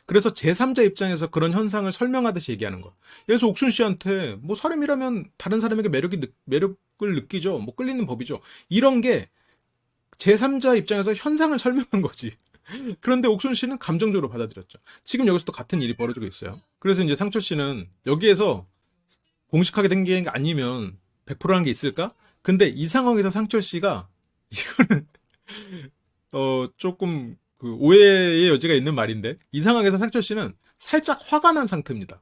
그래서 제3자 입장에서 그런 현상을 설명하듯이 얘기하는 것. 그래서 옥순 씨한테 뭐 사람이라면 다른 사람에게 매력을 느끼죠. 뭐 끌리는 법이죠. 이런 게 제3자 입장에서 현상을 설명한 거지. 그런데 옥순 씨는 감정적으로 받아들였죠. 지금 여기서 또 같은 일이 벌어지고 있어요. 그래서 이제 상철 씨는 여기에서 공식하게 된 게 아니면 100%라는 게 있을까? 근데 이 상황에서 상철 씨가 이거는 조금 그 오해의 여지가 있는 말인데 이 상황에서 상철 씨는 살짝 화가 난 상태입니다.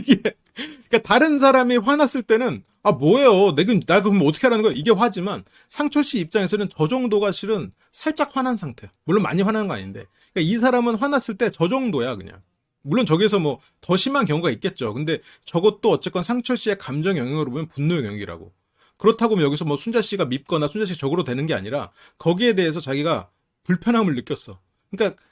이게 그러니까 다른 사람이 화났을 때는 아 뭐예요? 나 그럼 어떻게 하라는 거야? 이게 화지만 상철 씨 입장에서는 저 정도가 실은 살짝 화난 상태야. 물론 많이 화나는 거 아닌데 그러니까 이 사람은 화났을 때 저 정도야 그냥. 물론 저기에서 뭐 더 심한 경우가 있겠죠. 근데 저것도 어쨌건 상철 씨의 감정 영역으로 보면 분노 영역이라고. 그렇다고 뭐 여기서 뭐 순자 씨가 밉거나 순자 씨 적으로 되는 게 아니라 거기에 대해서 자기가 불편함을 느꼈어. 그러니까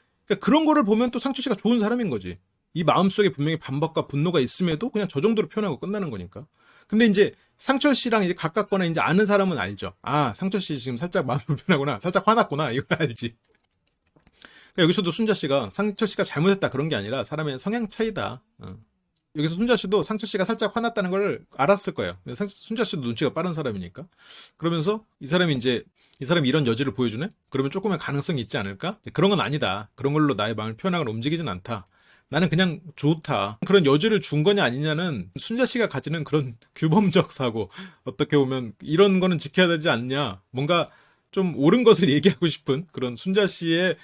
그런 거를 보면 또 상철 씨가 좋은 사람인 거지. 이 마음속에 분명히 반박과 분노가 있음에도 그냥 저 정도로 표현하고 끝나는 거니까. 근데 이제 상철 씨랑 이제 가깝거나 이제 아는 사람은 알죠. 아, 상철 씨 지금 살짝 마음 불편하구나. 살짝 화났구나. 이걸 알지. 그러니까 여기서도 순자 씨가 상철 씨가 잘못했다 그런 게 아니라 사람의 성향 차이다. 여기서 순자 씨도 상철 씨가 살짝 화났다는 걸 알았을 거예요. 순자 씨도 눈치가 빠른 사람이니까. 그러면서 이 사람이 이런 여지를 보여주네? 그러면 조금의 가능성이 있지 않을까? 그런 건 아니다. 그런 걸로 나의 마음을 표현하거나 움직이진 않다. 나는 그냥 좋다. 그런 여지를 준 거냐 아니냐는 순자 씨가 가지는 그런 규범적 사고, 어떻게 보면 이런 거는 지켜야 되지 않냐. 뭔가 좀 옳은 것을 얘기하고 싶은 그런 순자 씨의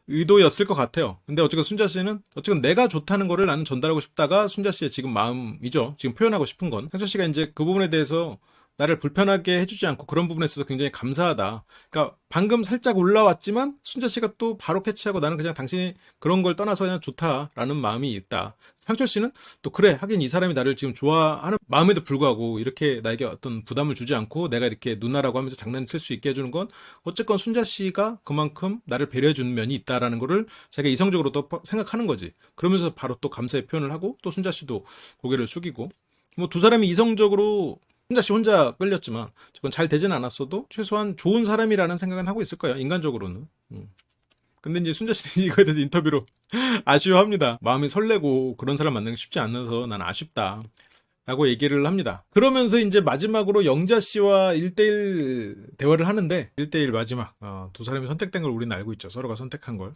의도였을 것 같아요. 근데 어쨌든 순자 씨는 어쨌든 내가 좋다는 거를 나는 전달하고 싶다가 순자 씨의 지금 마음이죠. 지금 표현하고 싶은 건. 상철 씨가 이제 그 부분에 대해서 나를 불편하게 해주지 않고 그런 부분에 있어서 굉장히 감사하다. 그러니까 방금 살짝 올라왔지만 순자 씨가 또 바로 캐치하고 나는 그냥 당신이 그런 걸 떠나서 그냥 좋다라는 마음이 있다. 상철 씨는 또 그래 하긴 이 사람이 나를 지금 좋아하는 마음에도 불구하고 이렇게 나에게 어떤 부담을 주지 않고 내가 이렇게 누나라고 하면서 장난칠 수 있게 해주는 건 어쨌건 순자 씨가 그만큼 나를 배려해주는 면이 있다라는 거를 자기가 이성적으로 또 생각하는 거지. 그러면서 바로 또 감사의 표현을 하고 또 순자 씨도 고개를 숙이고 뭐 두 사람이 이성적으로 순자 씨 혼자 끌렸지만 그건 잘 되진 않았어도 최소한 좋은 사람이라는 생각은 하고 있을 거예요. 인간적으로는. 근데 이제 순자 씨는 이거에 대해서 인터뷰로 아쉬워합니다. 마음이 설레고 그런 사람 만나기 쉽지 않아서 난 아쉽다. 라고 얘기를 합니다. 그러면서 이제 마지막으로 영자 씨와 1대1 대화를 하는데 1대1 마지막 두 사람이 선택된 걸 우리는 알고 있죠. 서로가 선택한 걸.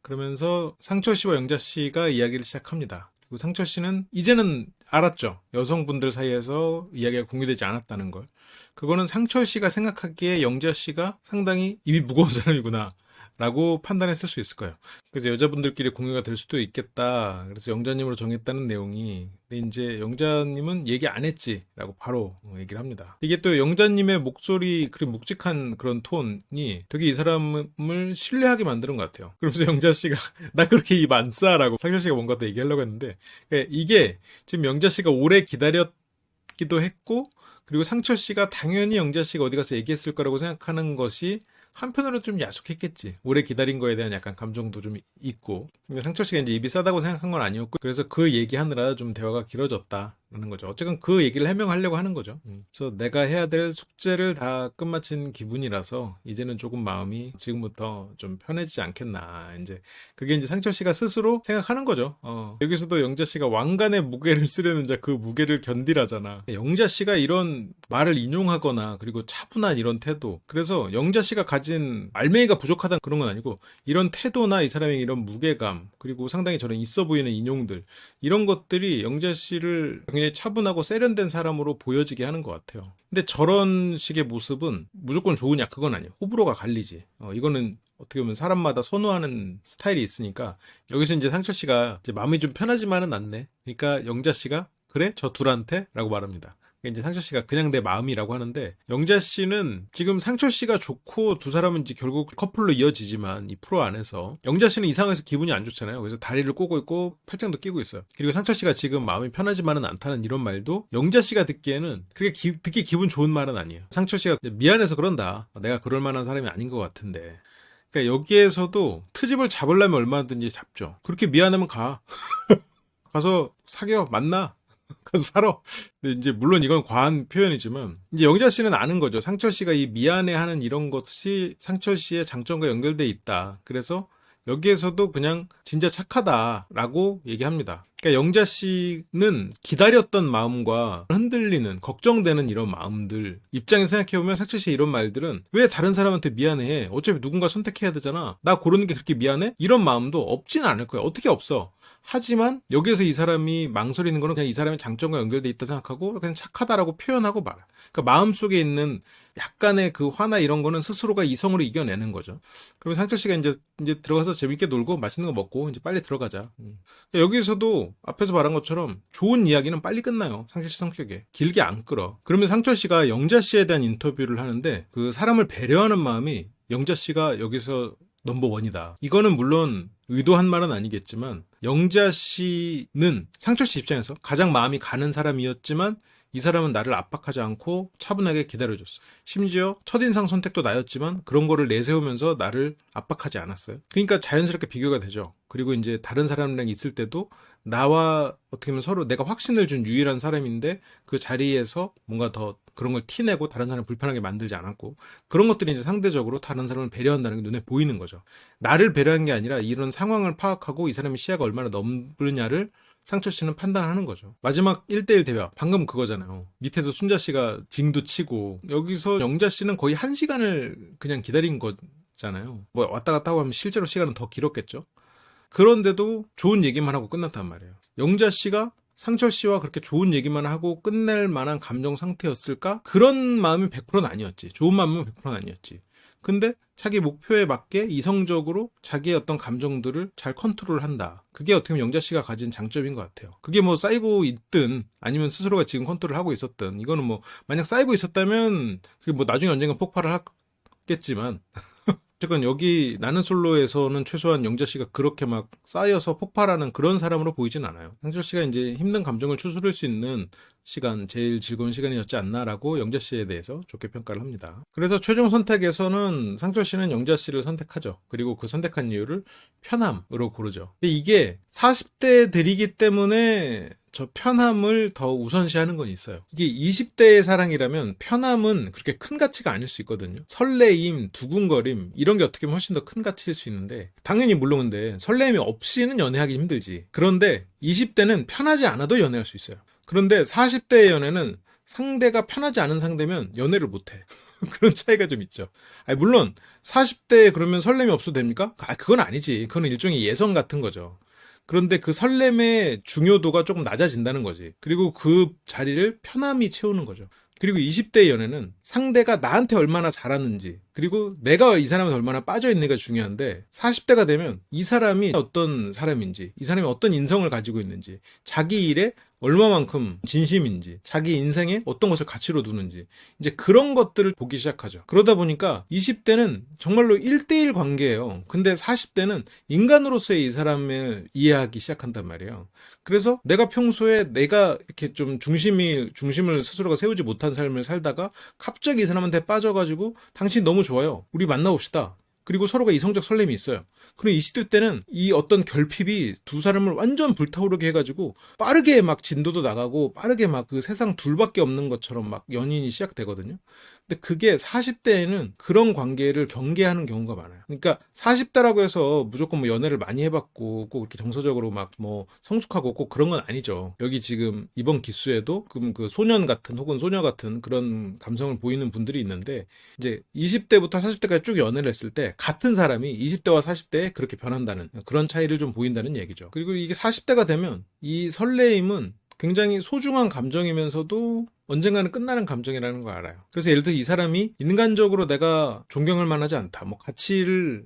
그러면서 상철 씨와 영자 씨가 이야기를 시작합니다. 그리고 상철 씨는 이제는 알았죠. 여성분들 사이에서 이야기가 공유되지 않았다는 걸. 그거는 상철 씨가 생각하기에 영자 씨가 상당히 입이 무거운 사람이구나 라고 판단했을 수 있을 거예요. 그래서 여자분들끼리 공유가 될 수도 있겠다. 그래서 영자님으로 정했다는 내용이. 근데 이제 영자님은 얘기 안 했지 라고 바로 얘기를 합니다. 이게 또 영자님의 목소리 그리고 묵직한 그런 톤이 되게 이 사람을 신뢰하게 만드는 것 같아요. 그러면서 영자씨가 나 그렇게 입 안 싸 라고 상철씨가 뭔가 더 얘기하려고 했는데 이게 지금 영자씨가 오래 기다렸기도 했고 그리고 상철씨가 당연히 영자씨가 어디 가서 얘기했을 거라고 생각하는 것이 한편으로 좀 야속했겠지. 오래 기다린 거에 대한 약간 감정도 좀 있고. 근데 상철 씨가 이제 입이 싸다고 생각한 건 아니었고, 그래서 그 얘기하느라 좀 대화가 길어졌다라는 거죠. 어쨌든 그 얘기를 해명하려고 하는 거죠. 그래서 내가 해야 될 숙제를 다 끝마친 기분이라서 이제는 조금 마음이 지금부터 좀 편해지지 않겠나. 이제 그게 이제 상철 씨가 스스로 생각하는 거죠. 여기서도 영자 씨가 왕관의 무게를 쓰려는 이제 그 무게를 견디라잖아. 영자 씨가 이런 말을 인용하거나 그리고 차분한 이런 태도. 그래서 영자 씨가 가진 알맹이가 부족하다는 그런 건 아니고 이런 태도나 이 사람의 이런 무게감 그리고 상당히 저런 있어 보이는 인용들 이런 것들이 영자 씨를 굉장히 차분하고 세련된 사람으로 보여지게 하는 것 같아요. 근데 저런 식의 모습은 무조건 좋으냐 그건 아니에요. 호불호가 갈리지. 이거는 어떻게 보면 사람마다 선호하는 스타일이 있으니까 여기서 이제 상철 씨가 이제 마음이 좀 편하지만은 않네. 그러니까 영자 씨가 그래 저 둘한테 라고 말합니다. 이제 상철 씨가 그냥 내 마음이라고 하는데 영자 씨는 지금 상철 씨가 좋고 두 사람은 이제 결국 커플로 이어지지만 이 프로 안에서 영자 씨는 이 상황에서 기분이 안 좋잖아요. 그래서 다리를 꼬고 있고 팔짱도 끼고 있어요. 그리고 상철 씨가 지금 마음이 편하지만은 않다는 이런 말도 영자 씨가 듣기에는 그렇게 듣기 기분 좋은 말은 아니에요. 상철 씨가 미안해서 그런다. 내가 그럴 만한 사람이 아닌 것 같은데. 그러니까 여기에서도 트집을 잡으려면 얼마든지 잡죠. 그렇게 미안하면 가. 가서 사겨 만나. 가서 살아. 근데 이제 물론 이건 과한 표현이지만 이제 영자 씨는 아는 거죠. 상철 씨가 이 미안해하는 이런 것이 상철 씨의 장점과 연결돼 있다. 그래서 여기에서도 그냥 진짜 착하다라고 얘기합니다. 그러니까 영자 씨는 기다렸던 마음과 흔들리는 걱정되는 이런 마음들 입장에서 생각해보면 상철 씨의 이런 말들은 왜 다른 사람한테 미안해? 어차피 누군가 선택해야 되잖아. 나 고르는 게 그렇게 미안해? 이런 마음도 없지는 않을 거야. 어떻게 없어? 하지만 여기에서 이 사람이 망설이는 거는 그냥 이 사람의 장점과 연결돼 있다 생각하고 그냥 착하다라고 표현하고 말아. 그러니까 마음속에 있는 약간의 그 화나 이런 거는 스스로가 이성으로 이겨내는 거죠. 그러면 상철 씨가 이제 들어가서 재밌게 놀고 맛있는 거 먹고 이제 빨리 들어가자. 여기서도 앞에서 말한 것처럼 좋은 이야기는 빨리 끝나요. 상철 씨 성격에. 길게 안 끌어. 그러면 상철 씨가 영자 씨에 대한 인터뷰를 하는데 그 사람을 배려하는 마음이 영자 씨가 여기서 넘버원이다. 이거는 물론 의도한 말은 아니겠지만 영자 씨는 상철 씨 입장에서 가장 마음이 가는 사람이었지만 이 사람은 나를 압박하지 않고 차분하게 기다려줬어. 심지어 첫인상 선택도 나였지만 그런 거를 내세우면서 나를 압박하지 않았어요. 그러니까 자연스럽게 비교가 되죠. 그리고 이제 다른 사람이랑 있을 때도 나와 어떻게 보면 서로 내가 확신을 준 유일한 사람인데 그 자리에서 뭔가 더 그런 걸 티내고 다른 사람을 불편하게 만들지 않았고 그런 것들이 이제 상대적으로 다른 사람을 배려한다는 게 눈에 보이는 거죠. 나를 배려한 게 아니라 이런 상황을 파악하고 이 사람의 시야가 얼마나 넓으냐를 상철 씨는 판단하는 거죠. 마지막 1대1 대화. 방금 그거잖아요. 밑에서 순자 씨가 징도 치고 여기서 영자 씨는 거의 1시간을 그냥 기다린 거잖아요. 뭐 왔다 갔다 하고 하면 실제로 시간은 더 길었겠죠. 그런데도 좋은 얘기만 하고 끝났단 말이에요. 영자 씨가 상철 씨와 그렇게 좋은 얘기만 하고 끝낼 만한 감정 상태였을까? 그런 마음이 100%는 아니었지. 좋은 마음은 100%는 아니었지. 근데 자기 목표에 맞게 이성적으로 자기의 어떤 감정들을 잘 컨트롤한다. 그게 어떻게 보면 영자 씨가 가진 장점인 것 같아요. 그게 뭐 쌓이고 있든 아니면 스스로가 지금 컨트롤하고 있었든 이거는 뭐 만약 쌓이고 있었다면 그게 뭐 나중에 언젠가 폭발을 하겠지만 어쨌건 여기 나는 솔로에서는 최소한 영자 씨가 그렇게 막 쌓여서 폭발하는 그런 사람으로 보이진 않아요. 상철 씨가 이제 힘든 감정을 추스를 수 있는 시간, 제일 즐거운 시간이었지 않나라고 영자 씨에 대해서 좋게 평가를 합니다. 그래서 최종 선택에서는 상철 씨는 영자 씨를 선택하죠. 그리고 그 선택한 이유를 편함으로 고르죠. 근데 이게 40대들이기 때문에 저 편함을 더 우선시하는 건 있어요. 이게 20대의 사랑이라면 편함은 그렇게 큰 가치가 아닐 수 있거든요. 설레임, 두근거림 이런 게 어떻게 보면 훨씬 더 큰 가치일 수 있는데 당연히 물론 근데 설레임이 없이는 연애하기 힘들지. 그런데 20대는 편하지 않아도 연애할 수 있어요. 그런데 40대의 연애는 상대가 편하지 않은 상대면 연애를 못해. 그런 차이가 좀 있죠. 아니, 물론 40대에 그러면 설렘이 없어도 됩니까? 그건 아니지. 그건 일종의 예성 같은 거죠. 그런데 그 설렘의 중요도가 조금 낮아진다는 거지. 그리고 그 자리를 편함이 채우는 거죠. 그리고 20대 연애는 상대가 나한테 얼마나 잘하는지, 그리고 내가 이 사람한테 얼마나 빠져있는지가 중요한데, 40대가 되면 이 사람이 어떤 사람인지, 이 사람이 어떤 인성을 가지고 있는지, 자기 일에 얼마만큼 진심인지, 자기 인생에 어떤 것을 가치로 두는지, 이제 그런 것들을 보기 시작하죠. 그러다 보니까 20대는 정말로 1대1 관계예요. 근데 40대는 인간으로서의 이 사람을 이해하기 시작한단 말이에요. 그래서 내가 평소에 내가 이렇게 좀 중심을 스스로가 세우지 못한 삶을 살다가 갑자기 이 사람한테 빠져가지고 당신 너무 좋아요. 우리 만나봅시다. 그리고 서로가 이성적 설렘이 있어요. 그럼 20대 때는 이 어떤 결핍이 두 사람을 완전 불타오르게 해가지고 빠르게 막 진도도 나가고 빠르게 막 그 세상 둘밖에 없는 것처럼 막 연인이 시작되거든요. 근데 그게 40대에는 그런 관계를 경계하는 경우가 많아요. 그러니까 40대라고 해서 무조건 뭐 연애를 많이 해봤고 꼭 이렇게 정서적으로 막 뭐 성숙하고 꼭 그런 건 아니죠. 여기 지금 이번 기수에도 그 소년 같은 혹은 소녀 같은 그런 감성을 보이는 분들이 있는데 이제 20대부터 40대까지 쭉 연애를 했을 때 같은 사람이 20대와 40대에 그렇게 변한다는 그런 차이를 좀 보인다는 얘기죠. 그리고 이게 40대가 되면 이 설레임은 굉장히 소중한 감정이면서도 언젠가는 끝나는 감정이라는 걸 알아요. 그래서 예를 들어 이 사람이 인간적으로 내가 존경할 만하지 않다. 뭐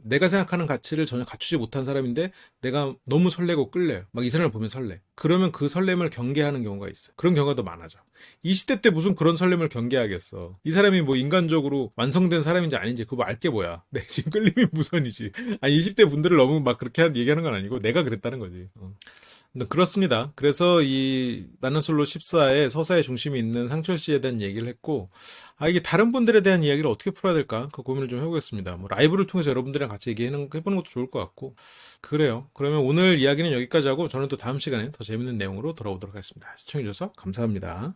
내가 생각하는 가치를 전혀 갖추지 못한 사람인데 내가 너무 설레고 끌려요. 막 이 사람을 보면 설레. 그러면 그 설렘을 경계하는 경우가 있어. 그런 경우가 더 많아져. 20대 때 무슨 그런 설렘을 경계하겠어. 이 사람이 뭐 인간적으로 완성된 사람인지 아닌지 그거 알게 뭐야. 내 지금 끌림이 무선이지. 아니 20대 분들을 너무 막 그렇게 얘기하는 건 아니고 내가 그랬다는 거지. 그렇습니다. 그래서 이 나는 솔로 14의 서사의 중심이 있는 상철 씨에 대한 얘기를 했고, 이게 다른 분들에 대한 이야기를 어떻게 풀어야 될까? 그 고민을 좀 해보겠습니다. 뭐 라이브를 통해서 여러분들이랑 같이 얘기해보는 것도 좋을 것 같고, 그래요. 그러면 오늘 이야기는 여기까지 하고 저는 또 다음 시간에 더 재밌는 내용으로 돌아오도록 하겠습니다. 시청해주셔서 감사합니다.